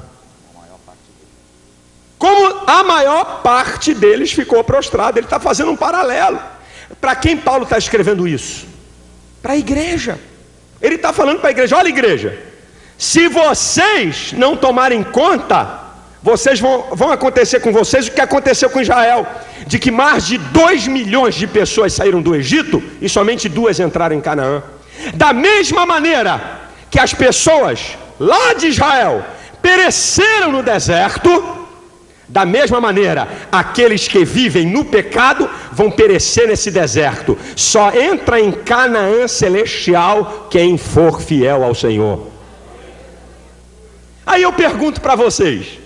Como a maior parte deles ficou prostrado. Ele está fazendo um paralelo. Para quem Paulo está escrevendo isso? Para a igreja. Ele está falando para a igreja: olha, igreja, se vocês não tomarem conta, vão acontecer com vocês o que aconteceu com Israel, de que mais de 2 milhões de pessoas saíram do Egito e somente 2 entraram em Canaã. Da mesma maneira que as pessoas lá de Israel pereceram no deserto, da mesma maneira aqueles que vivem no pecado vão perecer nesse deserto. Só entra em Canaã celestial quem for fiel ao Senhor. Aí eu pergunto para vocês: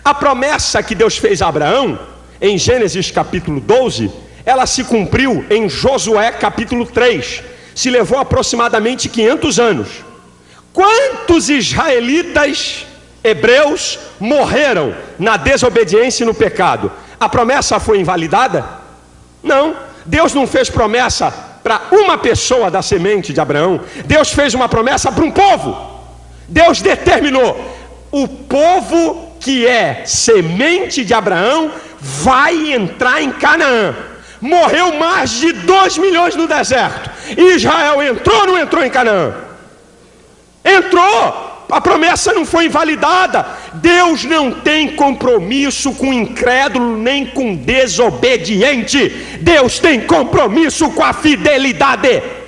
a promessa que Deus fez a Abraão, em Gênesis capítulo 12, ela se cumpriu em Josué capítulo 3. Se levou aproximadamente 500 anos. Quantos israelitas hebreus morreram na desobediência e no pecado? A promessa foi invalidada? Não. Deus não fez promessa para uma pessoa da semente de Abraão. Deus fez uma promessa para um povo. Deus determinou: o povo que é semente de Abraão vai entrar em Canaã. Morreu mais de 2 milhões no deserto. Israel entrou ou não entrou em Canaã? Entrou. A promessa não foi invalidada. Deus não tem compromisso com incrédulo nem com desobediente. Deus tem compromisso com a fidelidade.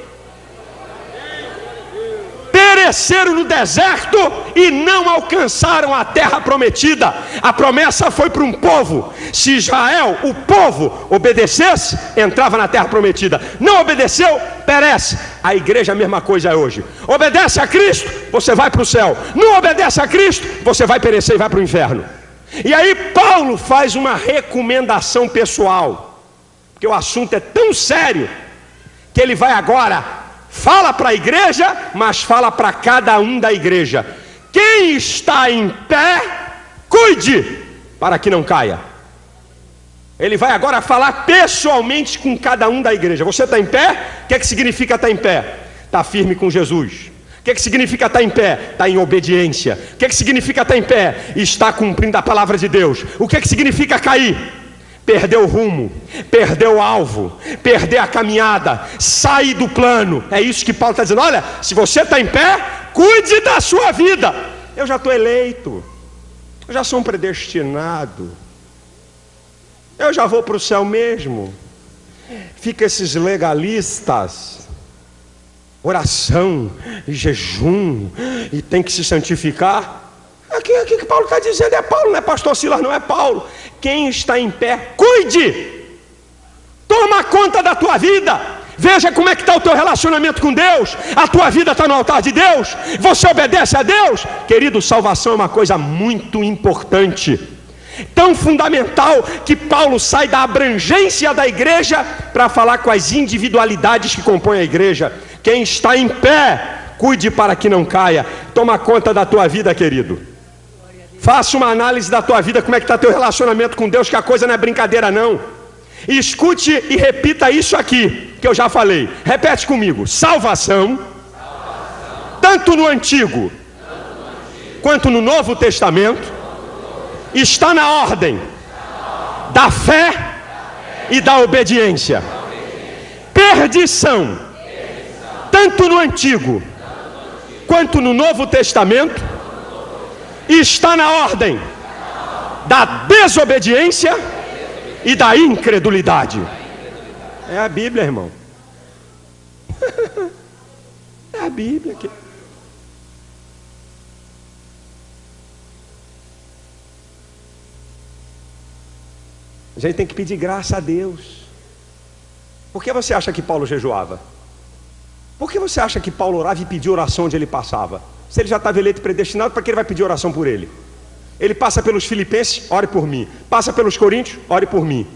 Pereceram no deserto e não alcançaram a terra prometida. A promessa foi para um povo. Se Israel, o povo, obedecesse, entrava na terra prometida. Não obedeceu, perece. A igreja a mesma coisa é hoje. Obedece a Cristo, você vai para o céu. Não obedece a Cristo, você vai perecer e vai para o inferno. E aí Paulo faz uma recomendação pessoal, porque o assunto é tão sério que ele vai agora, fala para a igreja, mas fala para cada um da igreja: quem está em pé, cuide para que não caia. Ele vai agora falar pessoalmente com cada um da igreja. Você está em pé? O que significa estar em pé? Está firme com Jesus. O que significa estar em pé? Está em obediência. O que significa estar em pé? Está cumprindo a palavra de Deus. O que significa cair? Perder o rumo, perder o alvo, perder a caminhada, sair do plano. É isso que Paulo está dizendo. Olha, se você está em pé, cuide da sua vida. Eu já estou eleito, eu já sou um predestinado, eu já vou para o céu mesmo. Fica esses legalistas, oração e jejum, e tem que se santificar. Aqui que Paulo está dizendo é Paulo, não é pastor Silas, não é Paulo. Quem está em pé, cuide, toma conta da tua vida, veja como é que está o teu relacionamento com Deus. A tua vida está no altar de Deus, você obedece a Deus. Querido, salvação é uma coisa muito importante, tão fundamental, que Paulo sai da abrangência da igreja para falar com as individualidades que compõem a igreja. Quem está em pé, cuide para que não caia. Toma conta da tua vida, querido. Faça uma análise da tua vida, como é que está teu relacionamento com Deus, que a coisa não é brincadeira não. E escute e repita isso aqui, que eu já falei. Repete comigo: salvação, tanto no Antigo quanto no Novo Testamento, está na ordem da fé e da obediência. Perdição, tanto no Antigo quanto no Novo Testamento, está na ordem da desobediência e da incredulidade. É a Bíblia, irmão. É a Bíblia aqui. A gente tem que pedir graça a Deus. Por que você acha que Paulo jejuava? Por que você acha que Paulo orava e pedia oração onde ele passava? Se ele já estava eleito e predestinado, para que ele vai pedir oração por ele? Ele passa pelos filipenses, ore por mim. Passa pelos coríntios, ore por mim.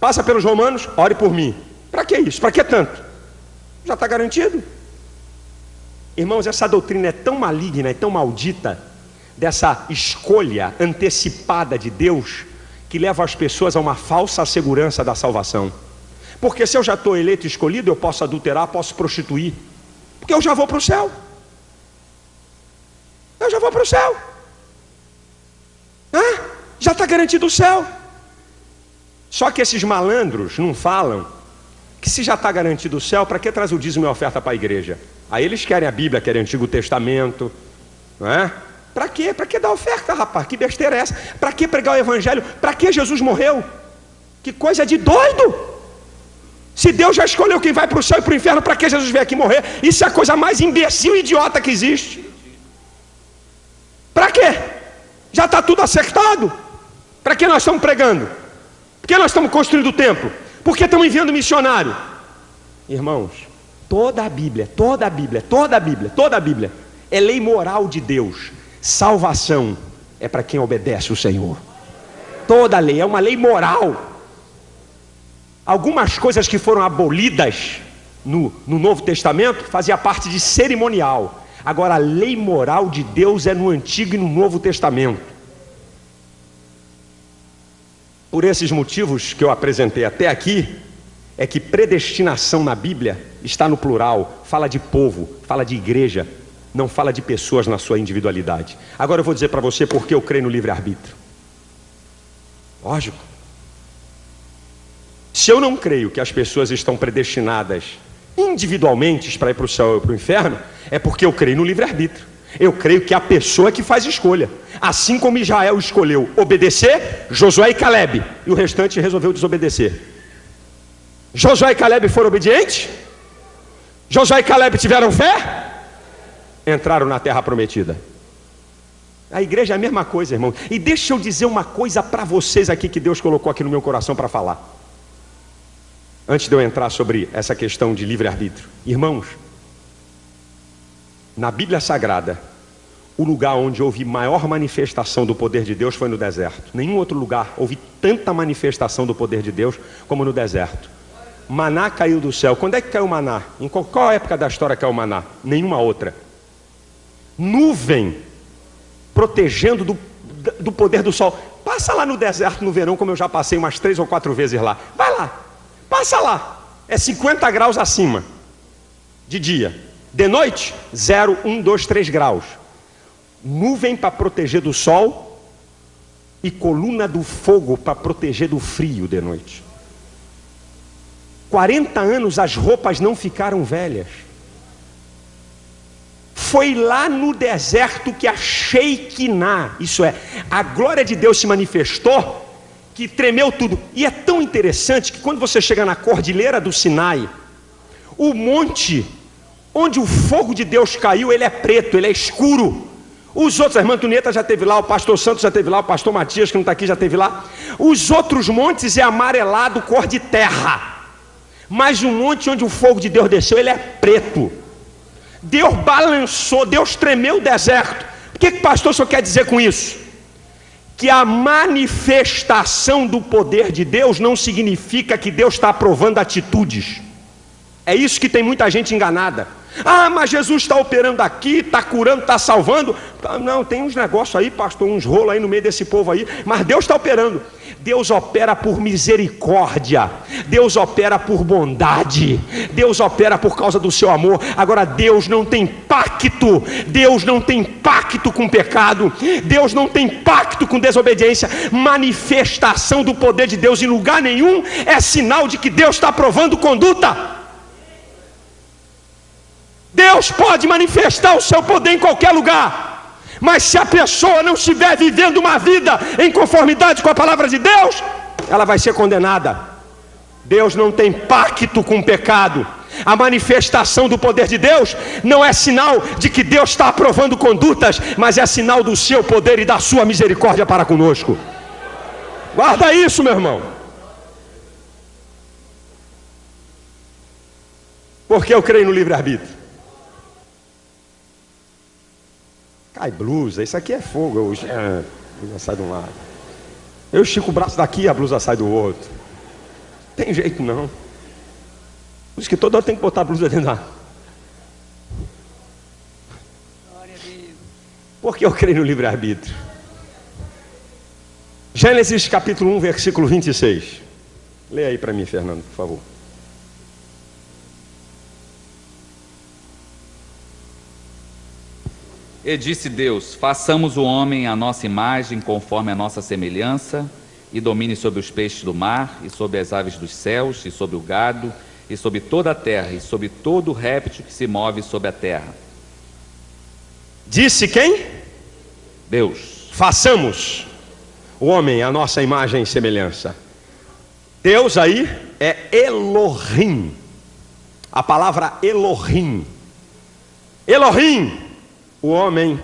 Passa pelos romanos, ore por mim. Para que isso? Para que tanto? Já está garantido. Irmãos, essa doutrina é tão maligna, é tão maldita, dessa escolha antecipada de Deus, que leva as pessoas a uma falsa segurança da salvação. Porque se eu já estou eleito e escolhido, eu posso adulterar, posso prostituir, porque eu já vou para o céu. Eu já vou para o céu. Já está garantido o céu. Só que esses malandros não falam que se já está garantido o céu, para que traz o dízimo e a oferta para a igreja? Aí eles querem a Bíblia, querem o Antigo Testamento, não é? Para quê? Para que dar oferta, rapaz? Que besteira é essa? Para que pregar o Evangelho? Para que Jesus morreu? Que coisa de doido! Se Deus já escolheu quem vai para o céu e para o inferno, para que Jesus veio aqui morrer? Isso é a coisa mais imbecil e idiota que existe. Para quê? Já está tudo acertado. Para que nós estamos pregando? Por que nós estamos construindo o templo? Por que estamos enviando missionário? Irmãos, toda a Bíblia é lei moral de Deus. Salvação é para quem obedece o Senhor. Toda a lei é uma lei moral. Algumas coisas que foram abolidas no Novo Testamento fazia parte de cerimonial. Agora a lei moral de Deus é no Antigo e no Novo Testamento. Por esses motivos que eu apresentei até aqui, é que predestinação na Bíblia está no plural, fala de povo, fala de igreja, não fala de pessoas na sua individualidade. Agora eu vou dizer para você por que eu creio no livre-arbítrio. Lógico. Se eu não creio que as pessoas estão predestinadas individualmente para ir para o céu ou para o inferno, é porque eu creio no livre-arbítrio. Eu creio que a pessoa que faz escolha. Assim como Israel escolheu obedecer, Josué e Caleb, e o restante resolveu desobedecer. Josué e Caleb foram obedientes? Josué e Caleb tiveram fé? Entraram na terra prometida. A igreja é a mesma coisa, irmão. E deixa eu dizer uma coisa para vocês aqui, que Deus colocou aqui no meu coração para falar, antes de eu entrar sobre essa questão de livre-arbítrio. Irmãos, na Bíblia Sagrada, o lugar onde houve maior manifestação do poder de Deus foi no deserto. Nenhum outro lugar houve tanta manifestação do poder de Deus como no deserto. Maná caiu do céu. Quando é que caiu o maná? Em qual época da história caiu o maná? Nenhuma outra. Nuvem protegendo do poder do sol. Passa lá no deserto no verão, como eu já passei umas 3 ou 4 vezes lá. Vai lá, passa lá. É 50 graus acima de dia. De noite, 0, 1, 2, 3 graus. Nuvem para proteger do sol e coluna do fogo para proteger do frio de noite. 40 anos as roupas não ficaram velhas. Foi lá no deserto que a Shekinah, isso é, a glória de Deus se manifestou, que tremeu tudo. E é tão interessante que quando você chega na cordilheira do Sinai, o monte onde o fogo de Deus caiu, ele é preto, ele é escuro. Os outros, a irmã Antonieta já esteve lá, o pastor Santos já esteve lá, o pastor Matias, que não está aqui, já esteve lá. Os outros montes é amarelado, cor de terra. Mas o monte onde o fogo de Deus desceu, ele é preto. Deus balançou, Deus tremeu o deserto. O que o pastor só quer dizer com isso? Que a manifestação do poder de Deus não significa que Deus está aprovando atitudes. É isso que tem muita gente enganada. Ah, mas Jesus está operando aqui, está curando, está salvando. Não, tem uns negócios aí, pastor, uns rolos aí no meio desse povo aí. Mas Deus está operando. Deus opera por misericórdia. Deus opera por bondade. Deus opera por causa do seu amor. Agora, Deus não tem pacto. Deus não tem pacto com pecado. Deus não tem pacto com desobediência. Manifestação do poder de Deus em lugar nenhum é sinal de que Deus está aprovando conduta. Deus pode manifestar o seu poder em qualquer lugar, mas se a pessoa não estiver vivendo uma vida em conformidade com a palavra de Deus, ela vai ser condenada. Deus não tem pacto com o pecado. A manifestação do poder de Deus não é sinal de que Deus está aprovando condutas, mas é sinal do seu poder e da sua misericórdia para conosco. Guarda isso, meu irmão. Porque eu creio no livre-arbítrio. Cai blusa, isso aqui é fogo. A blusa sai de um lado. Eu estico o braço daqui e a blusa sai do outro. Tem jeito não. Por isso que toda hora tem que botar a blusa dentro da água. Porque eu creio no livre-arbítrio. Gênesis capítulo 1, versículo 26. Leia aí para mim, Fernando, por favor. E disse Deus: façamos o homem à nossa imagem, conforme a nossa semelhança, e domine sobre os peixes do mar, e sobre as aves dos céus, e sobre o gado, e sobre toda a terra, e sobre todo réptil que se move sobre a terra. Disse quem? Deus. Façamos o homem à nossa imagem e semelhança. Deus aí é Elohim. A palavra Elohim. Elohim, o homem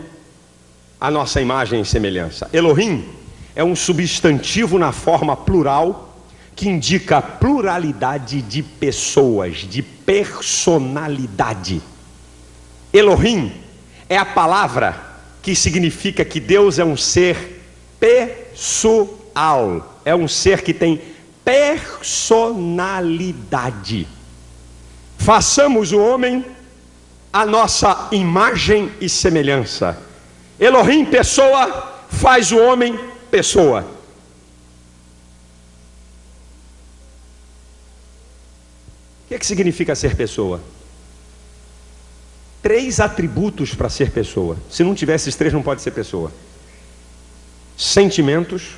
à nossa imagem e semelhança. Elohim é um substantivo na forma plural que indica pluralidade de pessoas, de personalidade. Elohim é a palavra que significa que Deus é um ser pessoal, é um ser que tem personalidade. Façamos o homem à nossa imagem e semelhança. Elohim, pessoa, faz o homem pessoa. O que significa ser pessoa? 3 atributos para ser pessoa. Se não tiver esses 3, não pode ser pessoa: sentimentos,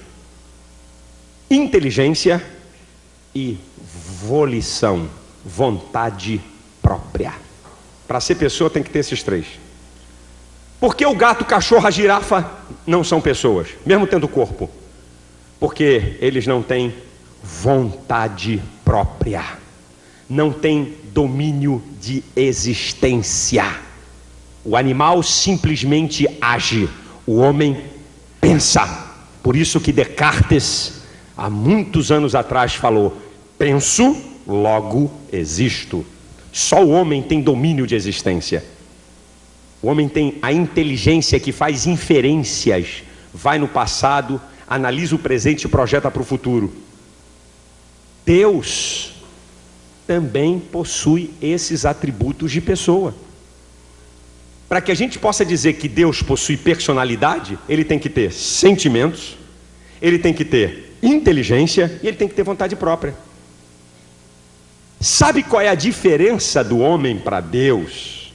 inteligência e volição, vontade própria. Para ser pessoa tem que ter esses 3. Por que o gato, o cachorro, a girafa não são pessoas, mesmo tendo corpo? Porque eles não têm vontade própria, não têm domínio de existência. O animal simplesmente age, o homem pensa. Por isso que Descartes, há muitos anos atrás, falou: penso, logo existo. Só o homem tem domínio de existência. O homem tem a inteligência que faz inferências, vai no passado, analisa o presente e projeta para o futuro. Deus também possui esses atributos de pessoa. Para que a gente possa dizer que Deus possui personalidade, ele tem que ter sentimentos, ele tem que ter inteligência e ele tem que ter vontade própria. Sabe qual é a diferença do homem para Deus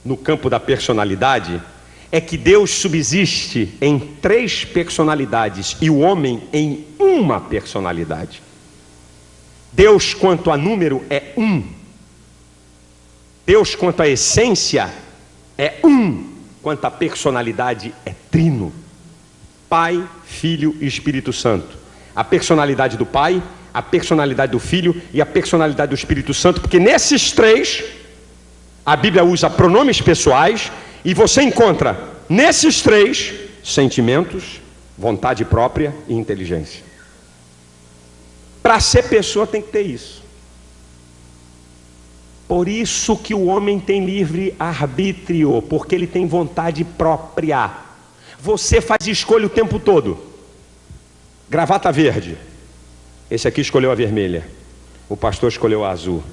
no campo da personalidade? É que Deus subsiste em 3 personalidades e o homem em uma personalidade. Deus, quanto a número, é 1. Deus, quanto a essência, é 1. Quanto a personalidade, é trino: Pai, Filho e Espírito Santo. A personalidade do Pai, a personalidade do Filho e a personalidade do Espírito Santo, porque nesses 3 a Bíblia usa pronomes pessoais e você encontra nesses 3 sentimentos, vontade própria e inteligência. Para ser pessoa tem que ter isso. Por isso que o homem tem livre arbítrio, porque ele tem vontade própria. Você faz escolha o tempo todo. Gravata verde, esse aqui escolheu a vermelha, o pastor escolheu a azul,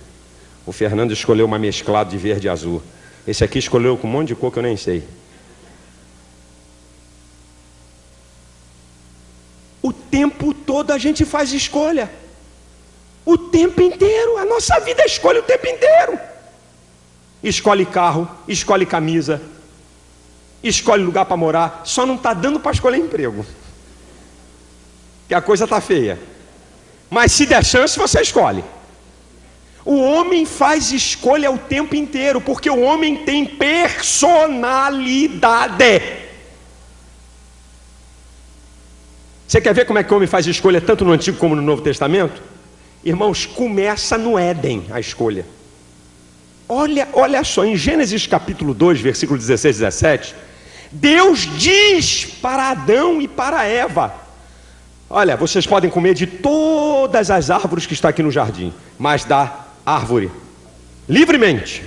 o Fernando escolheu uma mesclada de verde e azul, esse aqui escolheu com um monte de cor que eu nem sei. O tempo todo a gente faz escolha. O tempo inteiro, a nossa vida é escolha o tempo inteiro. Escolhe carro, escolhe camisa, escolhe lugar para morar. Só não está dando para escolher emprego, que a coisa está feia. Mas se der chance, você escolhe. O homem faz escolha o tempo inteiro, porque o homem tem personalidade. Você quer ver como é que o homem faz escolha tanto no Antigo como no Novo Testamento? Irmãos, começa no Éden a escolha. Olha só, em Gênesis capítulo 2, versículo 16 e 17, Deus diz para Adão e para Eva: olha, vocês podem comer de todas as árvores que estão aqui no jardim, mas da árvore, livremente,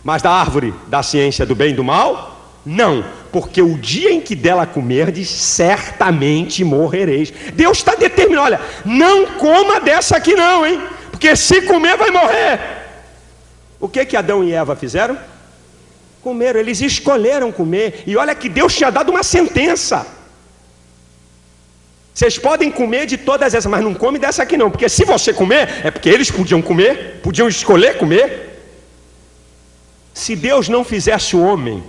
mas da árvore da ciência do bem e do mal, não, porque o dia em que dela comerdes, certamente morrereis. Deus está determinando: olha, não coma dessa aqui não, hein? porque se comer vai morrer. O que Adão e Eva fizeram? Comeram, eles escolheram comer. E olha que Deus tinha dado uma sentença: vocês podem comer de todas essas, mas não come dessa aqui não, porque se você comer, é porque eles podiam comer, podiam escolher comer. Se Deus não fizesse o homem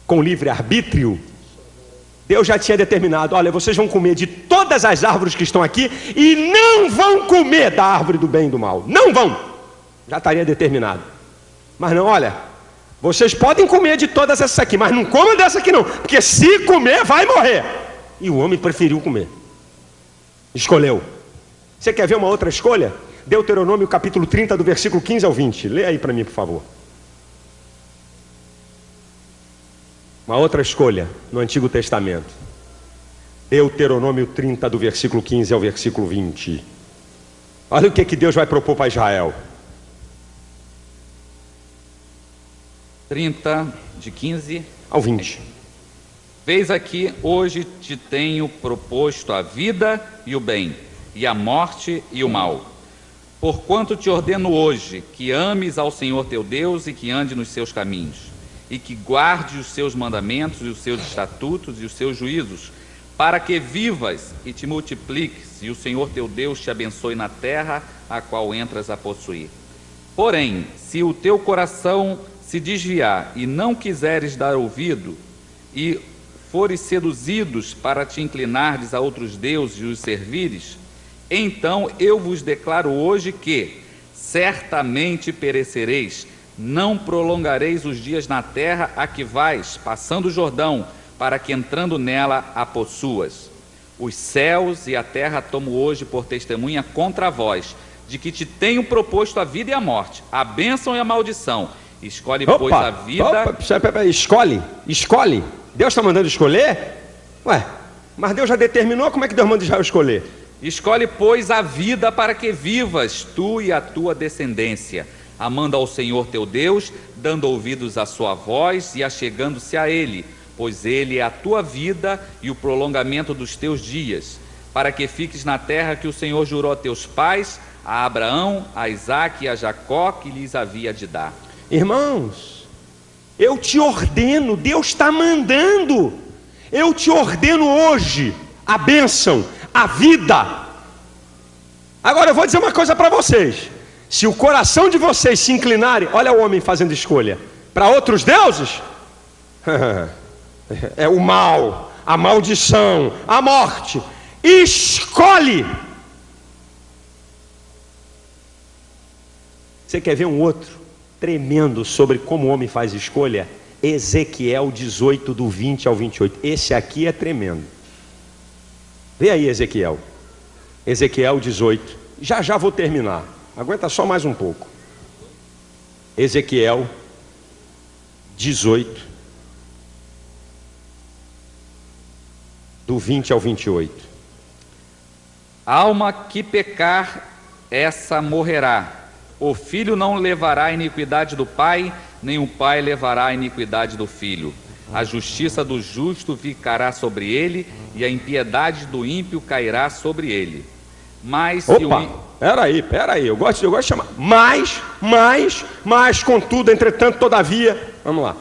com livre-arbítrio, Deus já tinha determinado: olha, vocês vão comer de todas as árvores que estão aqui e não vão comer da árvore do bem e do mal. Não vão. Já estaria determinado. Mas não, olha, vocês podem comer de todas essas aqui, mas não comam dessa aqui não, porque se comer vai morrer. E o homem preferiu comer. Escolheu. Você quer ver uma outra escolha? Deuteronômio capítulo 30, do versículo 15 ao 20. Lê aí para mim, por favor. Uma outra escolha no Antigo Testamento. Deuteronômio 30, do versículo 15 ao versículo 20. Olha o que Deus vai propor para Israel. 30, de 15 ao 20. Vês aqui, hoje te tenho proposto a vida e o bem, e a morte e o mal. Porquanto te ordeno hoje que ames ao Senhor teu Deus e que ande nos seus caminhos, e que guarde os seus mandamentos e os seus estatutos e os seus juízos, para que vivas e te multipliques, e o Senhor teu Deus te abençoe na terra a qual entras a possuir. Porém, se o teu coração se desviar e não quiseres dar ouvido, e fores seduzidos para te inclinares a outros deuses e os servires, então eu vos declaro hoje que certamente perecereis, não prolongareis os dias na terra a que vais, passando o Jordão, para que entrando nela a possuas. Os céus e a terra tomo hoje por testemunha contra vós, de que te tenho proposto a vida e a morte, a bênção e a maldição. Escolhe, pois, a vida... Escolhe. Deus está mandando escolher? Ué, mas Deus já determinou, como é que Deus manda Israel escolher? Escolhe, pois, a vida para que vivas, tu e a tua descendência, amando ao Senhor teu Deus, dando ouvidos à sua voz e achegando-se a Ele, pois Ele é a tua vida e o prolongamento dos teus dias, para que fiques na terra que o Senhor jurou a teus pais, a Abraão, a Isaque e a Jacó, que lhes havia de dar. Irmãos, eu te ordeno, Deus está mandando, eu te ordeno hoje a bênção, a vida. Agora eu vou dizer uma coisa para vocês: se o coração de vocês se inclinarem, olha o homem fazendo escolha, para outros deuses, é o mal, a maldição, a morte. Escolhe. Você quer ver um outro tremendo sobre como o homem faz escolha? Ezequiel 18, do 20 ao 28. Esse aqui é tremendo. Vê aí Ezequiel 18. Já vou terminar, aguenta só mais um pouco. Ezequiel 18, do 20 ao 28. Alma que pecar, essa morrerá. O filho não levará a iniquidade do pai, nem o pai levará a iniquidade do filho. A justiça do justo ficará sobre ele, e a impiedade do ímpio cairá sobre ele. Mas se peraí, eu gosto de chamar. Mas, contudo, entretanto, todavia. Vamos lá.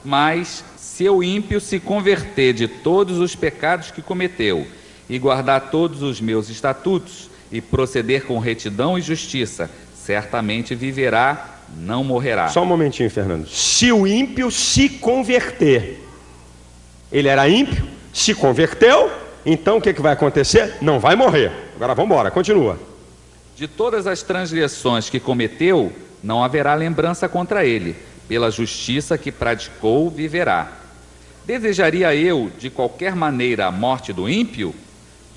Mas se o ímpio se converter de todos os pecados que cometeu, e guardar todos os meus estatutos, e proceder com retidão e justiça, certamente viverá, não morrerá. Só um momentinho, Fernando. Se o ímpio se converter, ele era ímpio, se converteu, então o que vai acontecer? Não vai morrer. Agora vamos embora, continua. De todas as transgressões que cometeu, não haverá lembrança contra ele. Pela justiça que praticou, viverá. Desejaria eu, de qualquer maneira, a morte do ímpio?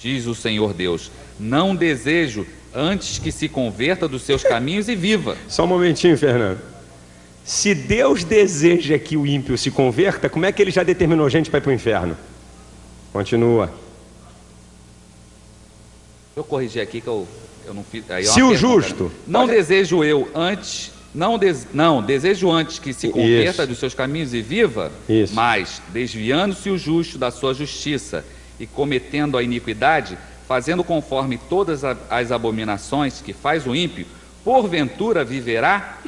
Diz o Senhor Deus. Não desejo, antes que se converta dos seus caminhos e viva. Só um momentinho, Fernando. Se Deus deseja que o ímpio se converta, como é que ele já determinou gente para ir para o inferno? Continua. Eu corrigi aqui que eu não fiz. Aí se o justo... Não desejo eu antes... Não, desejo antes que se converta dos seus caminhos e viva, mas desviando-se o justo da sua justiça e cometendo a iniquidade, fazendo conforme todas as abominações que faz o ímpio, porventura viverá?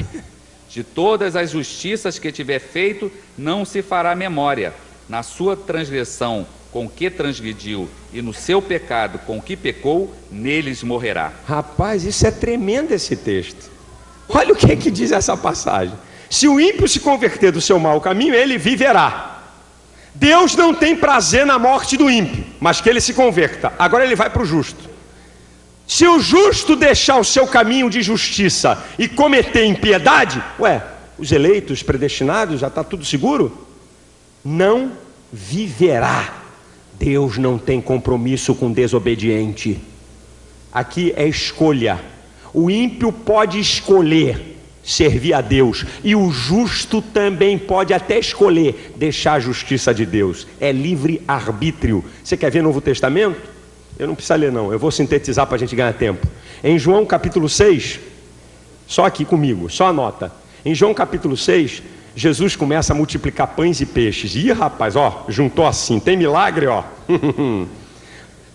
De todas as justiças que tiver feito, não se fará memória. Na sua transgressão com que transgrediu e no seu pecado com que pecou, neles morrerá. Rapaz, isso é tremendo esse texto. Olha o que é que diz essa passagem. Se o ímpio se converter do seu mau caminho, ele viverá. Deus não tem prazer na morte do ímpio, mas que ele se converta. Agora ele vai para o justo. Se o justo deixar o seu caminho de justiça e cometer impiedade, os eleitos, predestinados, já está tudo seguro? Não viverá. Deus não tem compromisso com desobediente. Aqui é escolha. O ímpio pode escolher servir a Deus, e o justo também pode até escolher deixar a justiça de Deus. É livre arbítrio. Você quer ver Novo Testamento? Eu não preciso ler não, eu vou sintetizar para a gente ganhar tempo. Em João capítulo 6, só aqui comigo, só anota. Em João capítulo 6, Jesus começa a multiplicar pães e peixes. Ih, rapaz, juntou assim, tem milagre,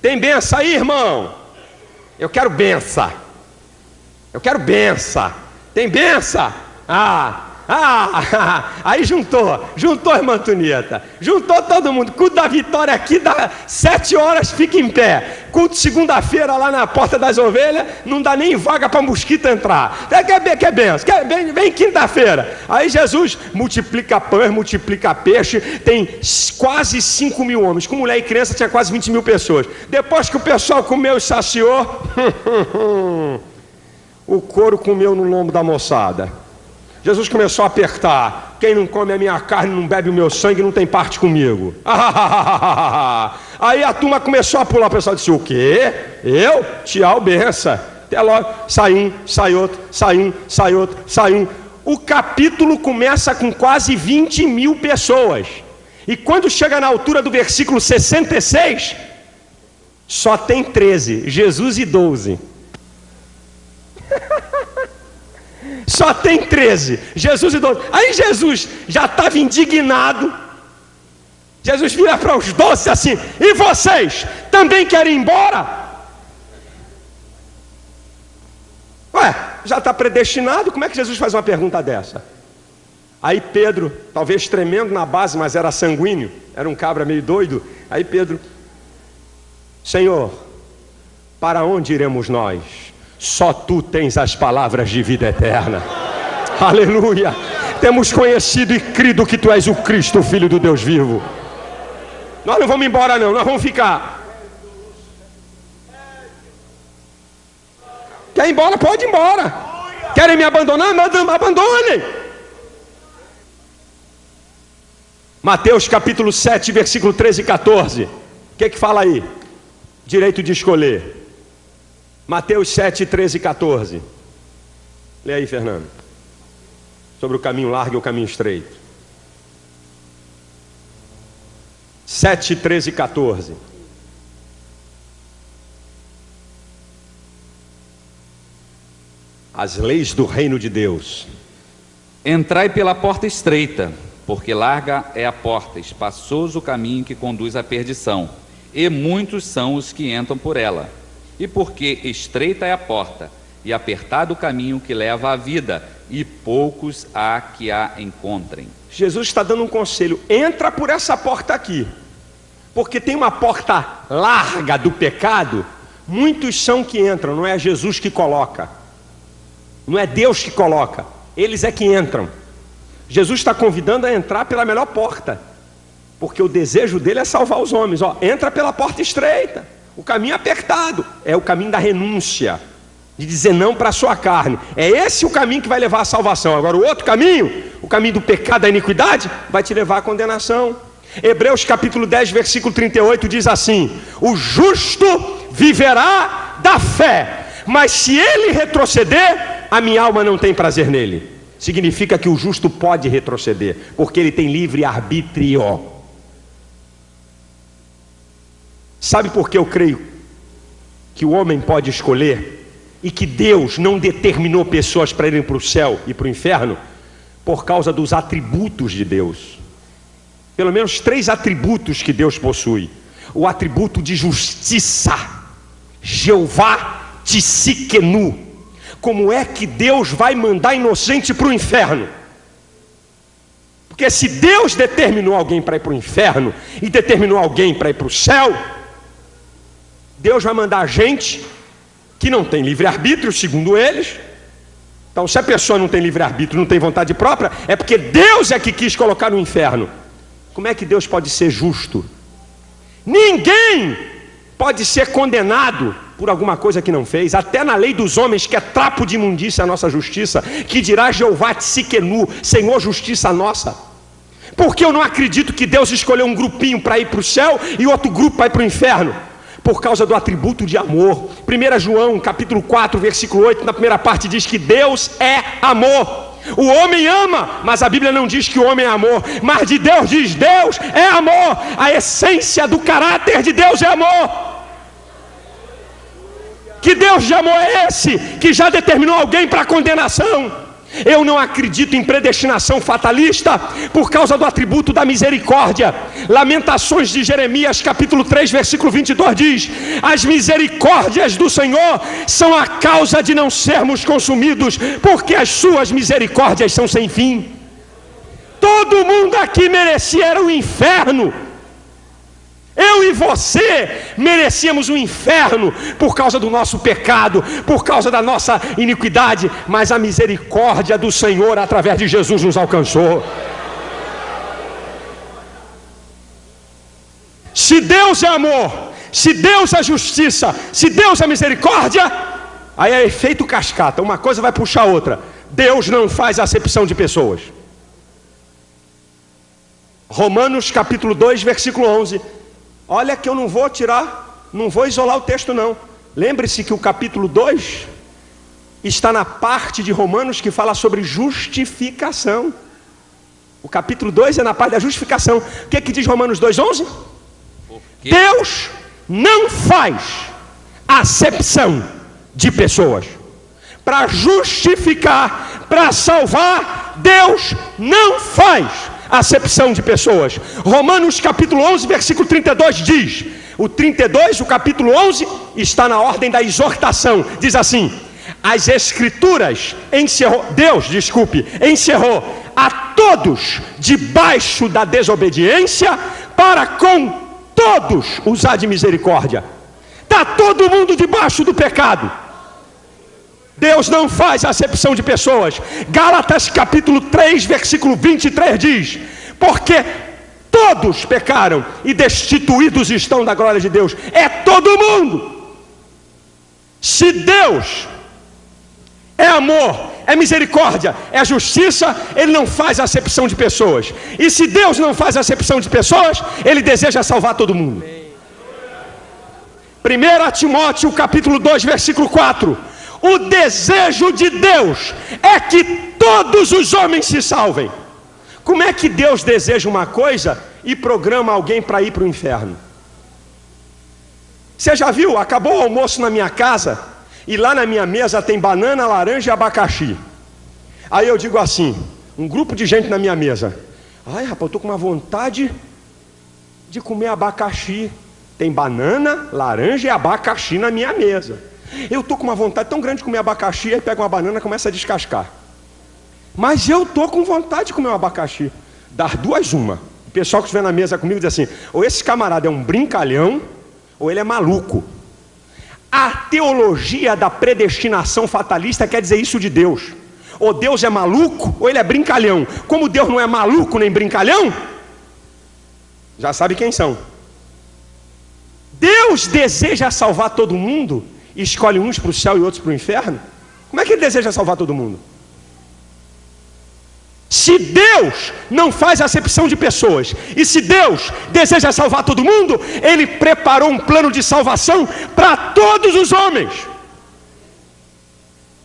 Tem benção aí, irmão? Eu quero benção. Tem benção? Aí juntou, irmã Antonieta, juntou todo mundo. Culto da Vitória aqui, dá 7 horas, fica em pé. Culto segunda-feira lá na Porta das Ovelhas, não dá nem vaga para mosquito entrar. Quer benção? Vem quinta-feira. Aí Jesus multiplica pães, multiplica peixe, tem quase 5 mil homens. Com mulher e criança tinha quase 20 mil pessoas. Depois que o pessoal comeu e saciou, o couro comeu no lombo da moçada. Jesus começou a apertar. Quem não come a minha carne, não bebe o meu sangue, não tem parte comigo. Aí a turma começou a pular. O pessoal disse: o quê? Eu? Tchau, benção. Até logo. Sai um, sai outro, sai um, sai outro, sai um. O capítulo começa com quase 20 mil pessoas. E quando chega na altura do versículo 66, só tem 13, Jesus e 12. Só tem 13, Jesus e 12. Aí Jesus já estava indignado. Jesus vira para os 12 assim: e vocês também querem ir embora? Já está predestinado? Como é que Jesus faz uma pergunta dessa? Aí Pedro, talvez tremendo na base, mas era sanguíneo, era um cabra meio doido. Aí Pedro: Senhor, para onde iremos nós? Só tu tens as palavras de vida eterna. Aleluia. Temos conhecido e crido que tu és o Cristo, o Filho do Deus vivo. Nós não vamos embora não, nós vamos ficar. Quer ir embora? Pode ir embora. Querem me abandonar? Abandonem. Mateus capítulo 7, versículo 13 e 14. O que fala aí? Direito de escolher. Mateus 7, 13 e 14. Lê aí, Fernando. Sobre o caminho largo e o caminho estreito. 7, 13 e 14. As leis do reino de Deus. Entrai pela porta estreita, porque larga é a porta, espaçoso o caminho que conduz à perdição, e muitos são os que entram por ela. E porque estreita é a porta, e apertado o caminho que leva à vida, e poucos há que a encontrem. Jesus está dando um conselho: entra por essa porta aqui, porque tem uma porta larga do pecado. Muitos são que entram, não é Jesus que coloca, não é Deus que coloca, eles é que entram. Jesus está convidando a entrar pela melhor porta, porque o desejo dele é salvar os homens. Entra pela porta estreita. O caminho apertado é o caminho da renúncia, de dizer não para a sua carne. É esse o caminho que vai levar à salvação. Agora o outro caminho, o caminho do pecado, da iniquidade, vai te levar à condenação. Hebreus capítulo 10, versículo 38 diz assim: o justo viverá da fé, mas se ele retroceder, a minha alma não tem prazer nele. Significa que o justo pode retroceder, porque ele tem livre arbítrio. Sabe por que eu creio que o homem pode escolher e que Deus não determinou pessoas para irem para o céu e para o inferno? Por causa dos atributos de Deus. Pelo menos 3 atributos que Deus possui. O atributo de justiça. Jeová Tsidkenu. Como é que Deus vai mandar inocente para o inferno? Porque se Deus determinou alguém para ir para o inferno e determinou alguém para ir para o céu, Deus vai mandar gente que não tem livre-arbítrio, segundo eles. Então, se a pessoa não tem livre-arbítrio, não tem vontade própria, é porque Deus é que quis colocar no inferno. Como é que Deus pode ser justo? Ninguém pode ser condenado por alguma coisa que não fez. Até na lei dos homens, que é trapo de imundícia a nossa justiça, que dirá Jeová Tsidkenu, Senhor, justiça nossa. Porque eu não acredito que Deus escolheu um grupinho para ir para o céu e outro grupo para ir para o inferno. Por causa do atributo de amor. 1 João, capítulo 4, versículo 8, na primeira parte diz que Deus é amor. O homem ama, mas a Bíblia não diz que o homem é amor, mas de Deus diz: Deus é amor. A essência do caráter de Deus é amor. Que Deus de amor é esse que já determinou alguém para condenação? Eu não acredito em predestinação fatalista por causa do atributo da misericórdia. Lamentações de Jeremias capítulo 3 versículo 22 diz: as misericórdias do Senhor são a causa de não sermos consumidos, porque as suas misericórdias são sem fim. Todo mundo aqui merecia o inferno. Eu e você merecíamos o inferno por causa do nosso pecado, por causa da nossa iniquidade, mas a misericórdia do Senhor através de Jesus nos alcançou. Se Deus é amor, se Deus é justiça, se Deus é misericórdia, aí é efeito cascata, uma coisa vai puxar a outra. Deus não faz acepção de pessoas. Romanos capítulo 2 versículo 11. Olha que eu não vou isolar o texto não. Lembre-se que o capítulo 2 está na parte de Romanos que fala sobre justificação. O capítulo 2 é na parte da justificação. O que é que diz Romanos 2:11? Deus não faz acepção de pessoas. Para justificar, para salvar, Deus não faz acepção de pessoas. Romanos capítulo 11 versículo 32 diz, o 32, o capítulo 11 está na ordem da exortação, diz assim: as escrituras encerrou a todos debaixo da desobediência, para com todos usar de misericórdia. Está todo mundo debaixo do pecado. Deus não faz acepção de pessoas. Gálatas capítulo 3 versículo 23 diz: porque todos pecaram e destituídos estão da glória de Deus. É todo mundo. Se Deus é amor, é misericórdia, é justiça, Ele não faz acepção de pessoas. E se Deus não faz acepção de pessoas, Ele deseja salvar todo mundo. 1 Timóteo capítulo 2 versículo 4: o desejo de Deus é que todos os homens se salvem. Como é que Deus deseja uma coisa e programa alguém para ir para o inferno? Você já viu? Acabou o almoço na minha casa e lá na minha mesa tem banana, laranja e abacaxi. Aí eu digo assim, um grupo de gente na minha mesa: ai rapaz, eu estou com uma vontade de comer abacaxi. Tem banana, laranja e abacaxi na minha mesa. Eu estou com uma vontade tão grande de comer abacaxi, aí pega uma banana e começa a descascar. Mas eu estou com vontade de comer um abacaxi. Das duas, uma. O pessoal que estiver na mesa comigo diz assim: ou esse camarada é um brincalhão, ou ele é maluco. A teologia da predestinação fatalista quer dizer isso de Deus. Ou Deus é maluco, ou ele é brincalhão. Como Deus não é maluco nem brincalhão, já sabe quem são. Deus deseja salvar todo mundo, escolhe uns para o céu e outros para o inferno? Como é que Ele deseja salvar todo mundo? Se Deus não faz acepção de pessoas, e se Deus deseja salvar todo mundo, Ele preparou um plano de salvação para todos os homens.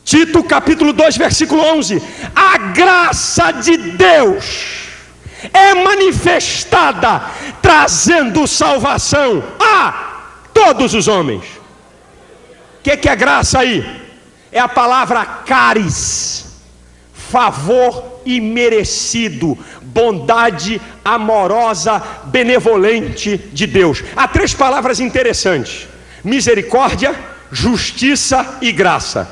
Tito capítulo 2 versículo 11: a graça de Deus é manifestada, trazendo salvação a todos os homens. O que é graça aí? É a palavra caris, favor imerecido, bondade amorosa, benevolente de Deus. Há três palavras interessantes. Misericórdia, justiça e graça.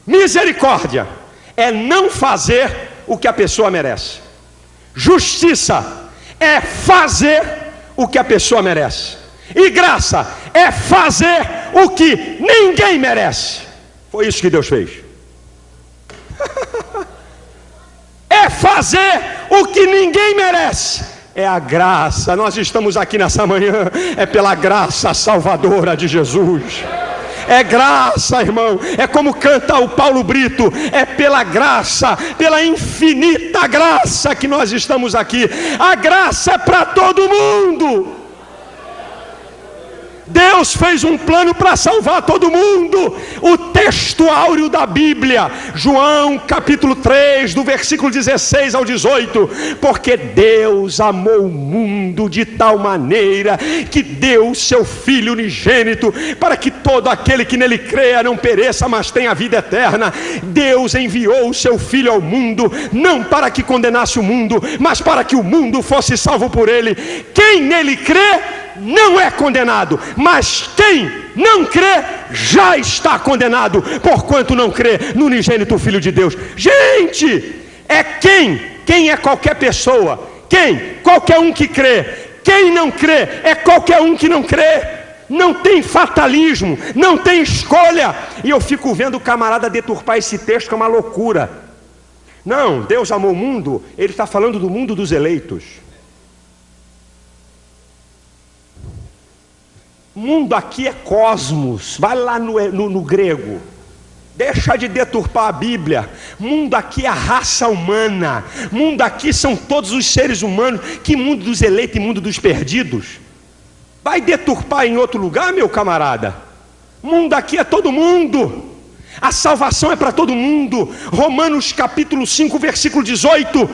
Misericórdia é não fazer o que a pessoa merece. Justiça é fazer o que a pessoa merece. E graça é fazer o que ninguém merece. Foi isso que Deus fez. É fazer o que ninguém merece. É a graça. Nós estamos aqui nessa manhã, é pela graça salvadora de Jesus. É graça, irmão. É como canta o Paulo Brito, é pela graça, pela infinita graça que nós estamos aqui. A graça é para todo mundo. Deus fez um plano para salvar todo mundo. O texto áureo da Bíblia, João capítulo 3, do versículo 16 ao 18. Porque Deus amou o mundo de tal maneira que deu o seu Filho unigênito, para que todo aquele que nele creia não pereça, mas tenha vida eterna. Deus enviou o seu Filho ao mundo, não para que condenasse o mundo, mas para que o mundo fosse salvo por ele. Quem nele crê não é condenado, mas quem não crê já está condenado, porquanto não crê no unigênito Filho de Deus. Gente, é quem é qualquer pessoa, qualquer um que crê. Quem não crê é qualquer um que não crê. Não tem fatalismo, não tem escolha. E eu fico vendo o camarada deturpar esse texto, que é uma loucura. Não, Deus amou o mundo, ele está falando do mundo dos eleitos. Mundo aqui é cosmos. Vai lá no grego. Deixa de deturpar a Bíblia. Mundo aqui é a raça humana. Mundo aqui são todos os seres humanos. Que mundo dos eleitos e mundo dos perdidos? Vai deturpar em outro lugar, meu camarada? Mundo aqui é todo mundo. A salvação é para todo mundo. Romanos capítulo 5, versículo 18.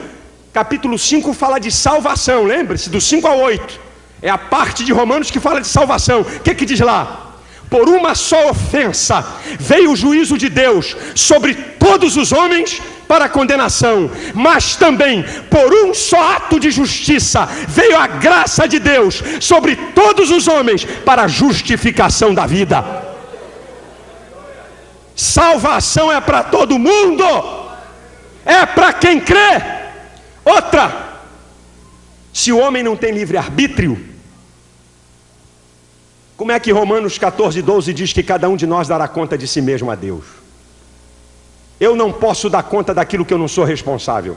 Capítulo 5 fala de salvação. Lembre-se, do 5 ao 8. É a parte de Romanos que fala de salvação. O que diz lá? Por uma só ofensa veio o juízo de Deus sobre todos os homens para condenação, mas também por um só ato de justiça veio a graça de Deus sobre todos os homens para a justificação da vida. Salvação é para todo mundo, é para quem crê. Outra, se o homem não tem livre-arbítrio, como é que Romanos 14, 12 diz que cada um de nós dará conta de si mesmo a Deus? Eu não posso dar conta daquilo que eu não sou responsável.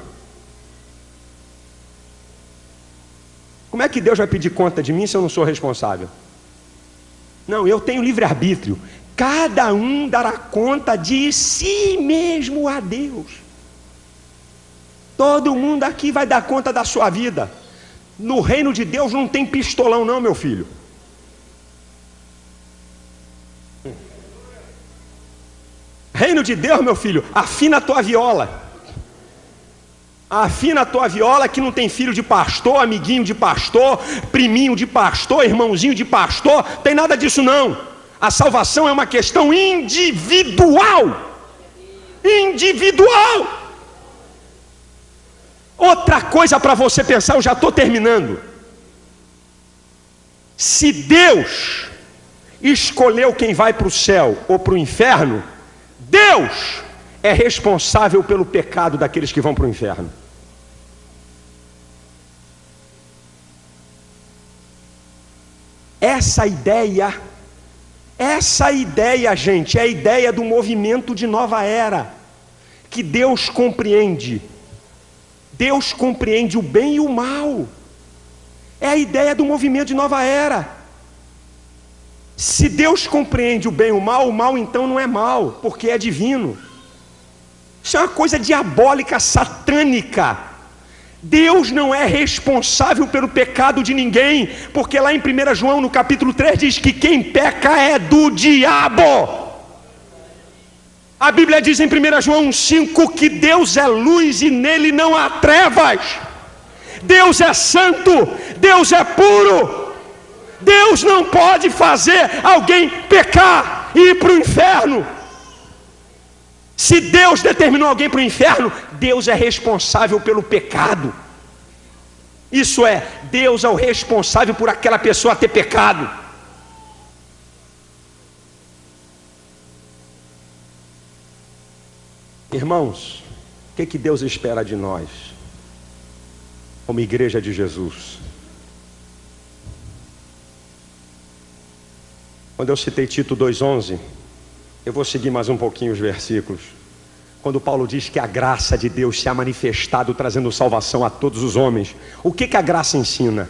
Como é que Deus vai pedir conta de mim se eu não sou responsável? Não, eu tenho livre-arbítrio. Cada um dará conta de si mesmo a Deus. Todo mundo aqui vai dar conta da sua vida. No reino de Deus não tem pistolão não, meu filho. Reino de Deus, meu filho, afina a tua viola. Afina a tua viola, que não tem filho de pastor, amiguinho de pastor, priminho de pastor, irmãozinho de pastor, tem nada disso não. A salvação é uma questão individual. Individual. Outra coisa para você pensar, eu já estou terminando. Se Deus escolheu quem vai para o céu ou para o inferno, Deus é responsável pelo pecado daqueles que vão para o inferno. Essa ideia, gente, é a ideia do movimento de nova era, que Deus compreende. Deus compreende o bem e o mal. É a ideia do movimento de nova era. Se Deus compreende o bem e o mal então não é mal, porque é divino. Isso é uma coisa diabólica, satânica. Deus não é responsável pelo pecado de ninguém, porque lá em 1 João, no capítulo 3, diz que quem peca é do diabo. A Bíblia diz em 1 João 1,5 que Deus é luz e nele não há trevas. Deus é santo, Deus é puro. Deus não pode fazer alguém pecar e ir para o inferno. Se Deus determinou alguém para o inferno, Deus é responsável pelo pecado. Isso é, Deus é o responsável por aquela pessoa ter pecado. Irmãos, o que Deus espera de nós, como igreja de Jesus? Quando eu citei Tito 2,11, eu vou seguir mais um pouquinho os versículos. Quando Paulo diz que a graça de Deus se ha manifestado, trazendo salvação a todos os homens. O que a graça ensina?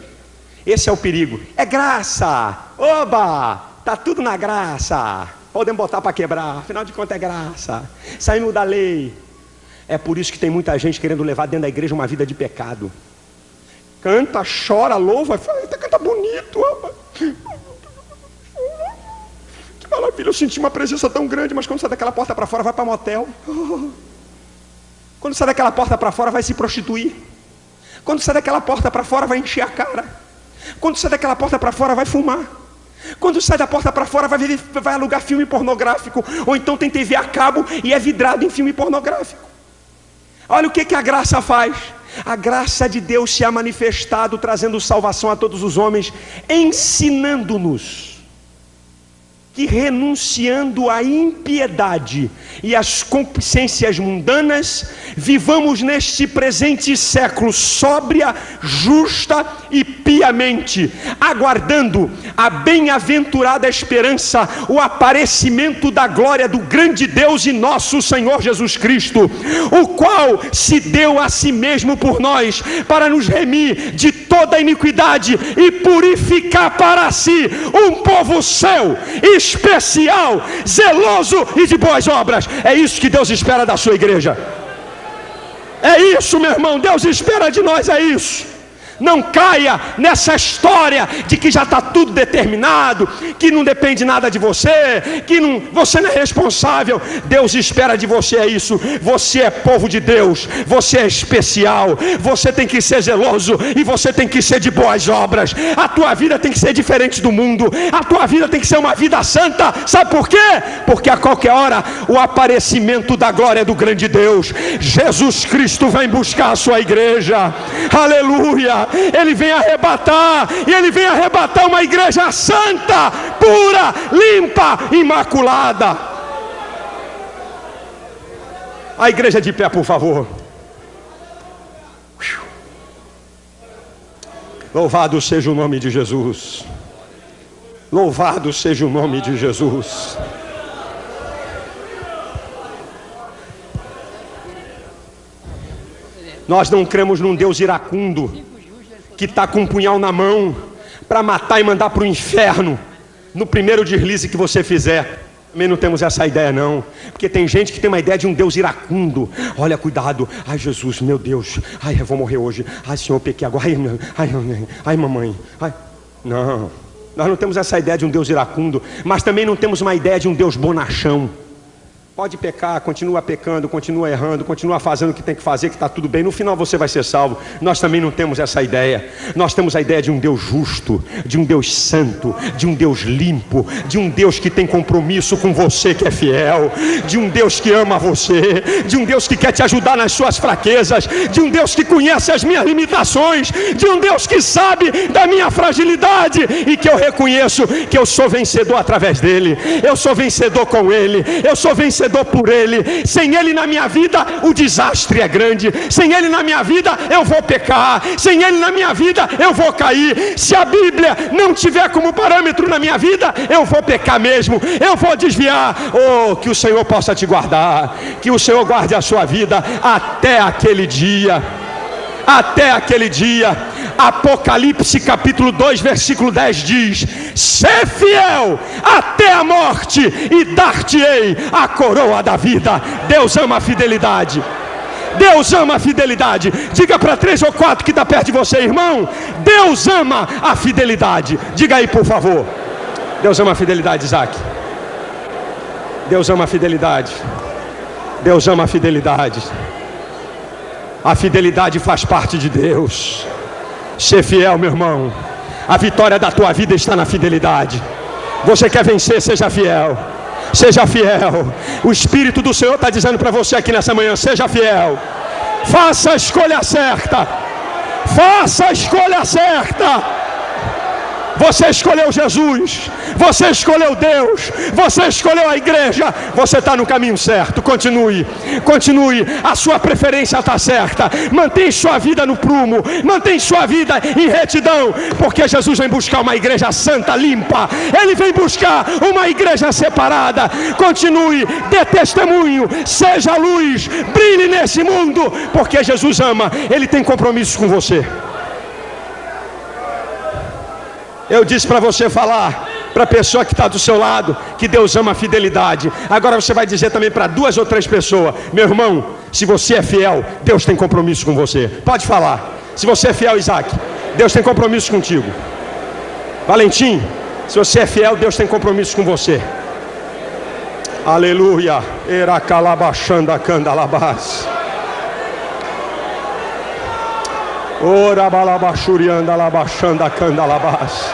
Esse é o perigo. É graça! Oba! Tá tudo na graça. Podemos botar para quebrar. Afinal de contas é graça. Saímos da lei. É por isso que tem muita gente querendo levar dentro da igreja uma vida de pecado. Canta, chora, louva. Canta bonito. Oba. Que maravilha, eu senti uma presença tão grande. Mas quando sai daquela porta para fora, vai para motel. Quando sai daquela porta para fora, vai se prostituir. Quando sai daquela porta para fora, vai encher a cara. Quando sai daquela porta para fora, vai fumar. Quando sai da porta para fora, vai alugar filme pornográfico. Ou então tem TV a cabo e é vidrado em filme pornográfico. Olha o que a graça faz. A graça de Deus se ha manifestado, trazendo salvação a todos os homens, ensinando-nos que, renunciando à impiedade e às concupiscências mundanas, vivamos neste presente século sóbria, justa e piamente, aguardando a bem-aventurada esperança, o aparecimento da glória do grande Deus e nosso Senhor Jesus Cristo, o qual se deu a si mesmo por nós, para nos remir de toda iniquidade e purificar para si um povo seu, especial, zeloso e de boas obras. É isso que Deus espera da sua igreja. É isso, meu irmão, Deus espera de nós, é isso. Não caia nessa história de que já está tudo determinado, que não depende nada de você, que você não é responsável. Deus espera de você é isso. Você é povo de Deus, você é especial, você tem que ser zeloso e você tem que ser de boas obras. A tua vida tem que ser diferente do mundo, a tua vida tem que ser uma vida santa. Sabe por quê? Porque a qualquer hora o aparecimento da glória do grande Deus, Jesus Cristo, vem buscar a sua igreja. Aleluia! Ele vem arrebatar, e Ele vem arrebatar uma igreja santa, pura, limpa, imaculada. A igreja de pé, por favor. Louvado seja o nome de Jesus. Louvado seja o nome de Jesus. Nós não cremos num Deus iracundo, que está com um punhal na mão para matar e mandar para o inferno no primeiro deslize que você fizer. Também não temos essa ideia não, porque tem gente que tem uma ideia de um Deus iracundo. Olha, cuidado, ai Jesus, meu Deus, ai eu vou morrer hoje, ai Senhor, eu pequei agora, ai mamãe, ai. Não, nós não temos essa ideia de um Deus iracundo, mas também não temos uma ideia de um Deus bonachão. Pode pecar, continua pecando, continua errando, continua fazendo o que tem que fazer, que está tudo bem, no final você vai ser salvo. Nós também não temos essa ideia. Nós temos a ideia de um Deus justo, de um Deus santo, de um Deus limpo, de um Deus que tem compromisso com você que é fiel, de um Deus que ama você, de um Deus que quer te ajudar nas suas fraquezas, de um Deus que conhece as minhas limitações, de um Deus que sabe da minha fragilidade e que eu reconheço que eu sou vencedor através dele, eu sou vencedor com ele, eu sou vencedor por ele. Sem ele na minha vida o desastre é grande, sem ele na minha vida eu vou pecar, sem ele na minha vida eu vou cair. Se a Bíblia não tiver como parâmetro na minha vida, eu vou pecar mesmo, eu vou desviar. Oh, que o Senhor possa te guardar, que o Senhor guarde a sua vida até aquele dia. Até aquele dia. Apocalipse capítulo 2 versículo 10 diz: ser fiel até a morte e dar-te-ei a coroa da vida. Deus ama a fidelidade. Deus ama a fidelidade. Diga para 3 ou 4 que está perto de você, irmão, Deus ama a fidelidade. Diga aí, por favor. Deus ama a fidelidade, Isaac. Deus ama a fidelidade. Deus ama a fidelidade. A fidelidade faz parte de Deus. Ser fiel, meu irmão. A vitória da tua vida está na fidelidade. Você quer vencer, seja fiel. Seja fiel. O Espírito do Senhor está dizendo para você aqui nessa manhã: seja fiel. Faça a escolha certa. Faça a escolha certa. Você escolheu Jesus, você escolheu Deus, você escolheu a igreja, você está no caminho certo. Continue, a sua preferência está certa. Mantém sua vida no prumo, mantém sua vida em retidão, porque Jesus vem buscar uma igreja santa, limpa. Ele vem buscar uma igreja separada. Continue, dê testemunho, seja luz, brilhe nesse mundo, porque Jesus ama, Ele tem compromisso com você. Eu disse para você falar para a pessoa que está do seu lado que Deus ama a fidelidade. Agora você vai dizer também para 2 ou 3 pessoas: meu irmão, se você é fiel, Deus tem compromisso com você. Pode falar. Se você é fiel, Isaac, Deus tem compromisso contigo. Valentim, se você é fiel, Deus tem compromisso com você. Aleluia. Eracalabaxanda candalabás. Ora balabachurianda labaxanda candalabás.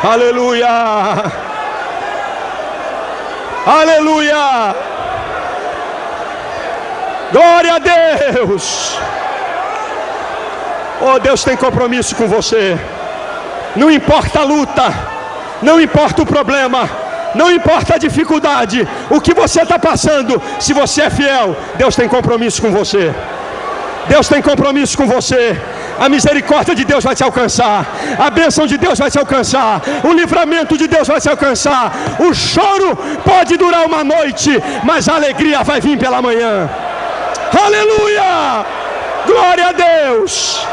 Aleluia. Aleluia. Glória a Deus. Oh, Deus tem compromisso com você. Não importa a luta, não importa o problema, não importa a dificuldade, o que você está passando, se você é fiel, Deus tem compromisso com você. Deus tem compromisso com você. A misericórdia de Deus vai te alcançar, a bênção de Deus vai te alcançar, o livramento de Deus vai te alcançar. O choro pode durar uma noite, mas a alegria vai vir pela manhã. Aleluia! Glória a Deus!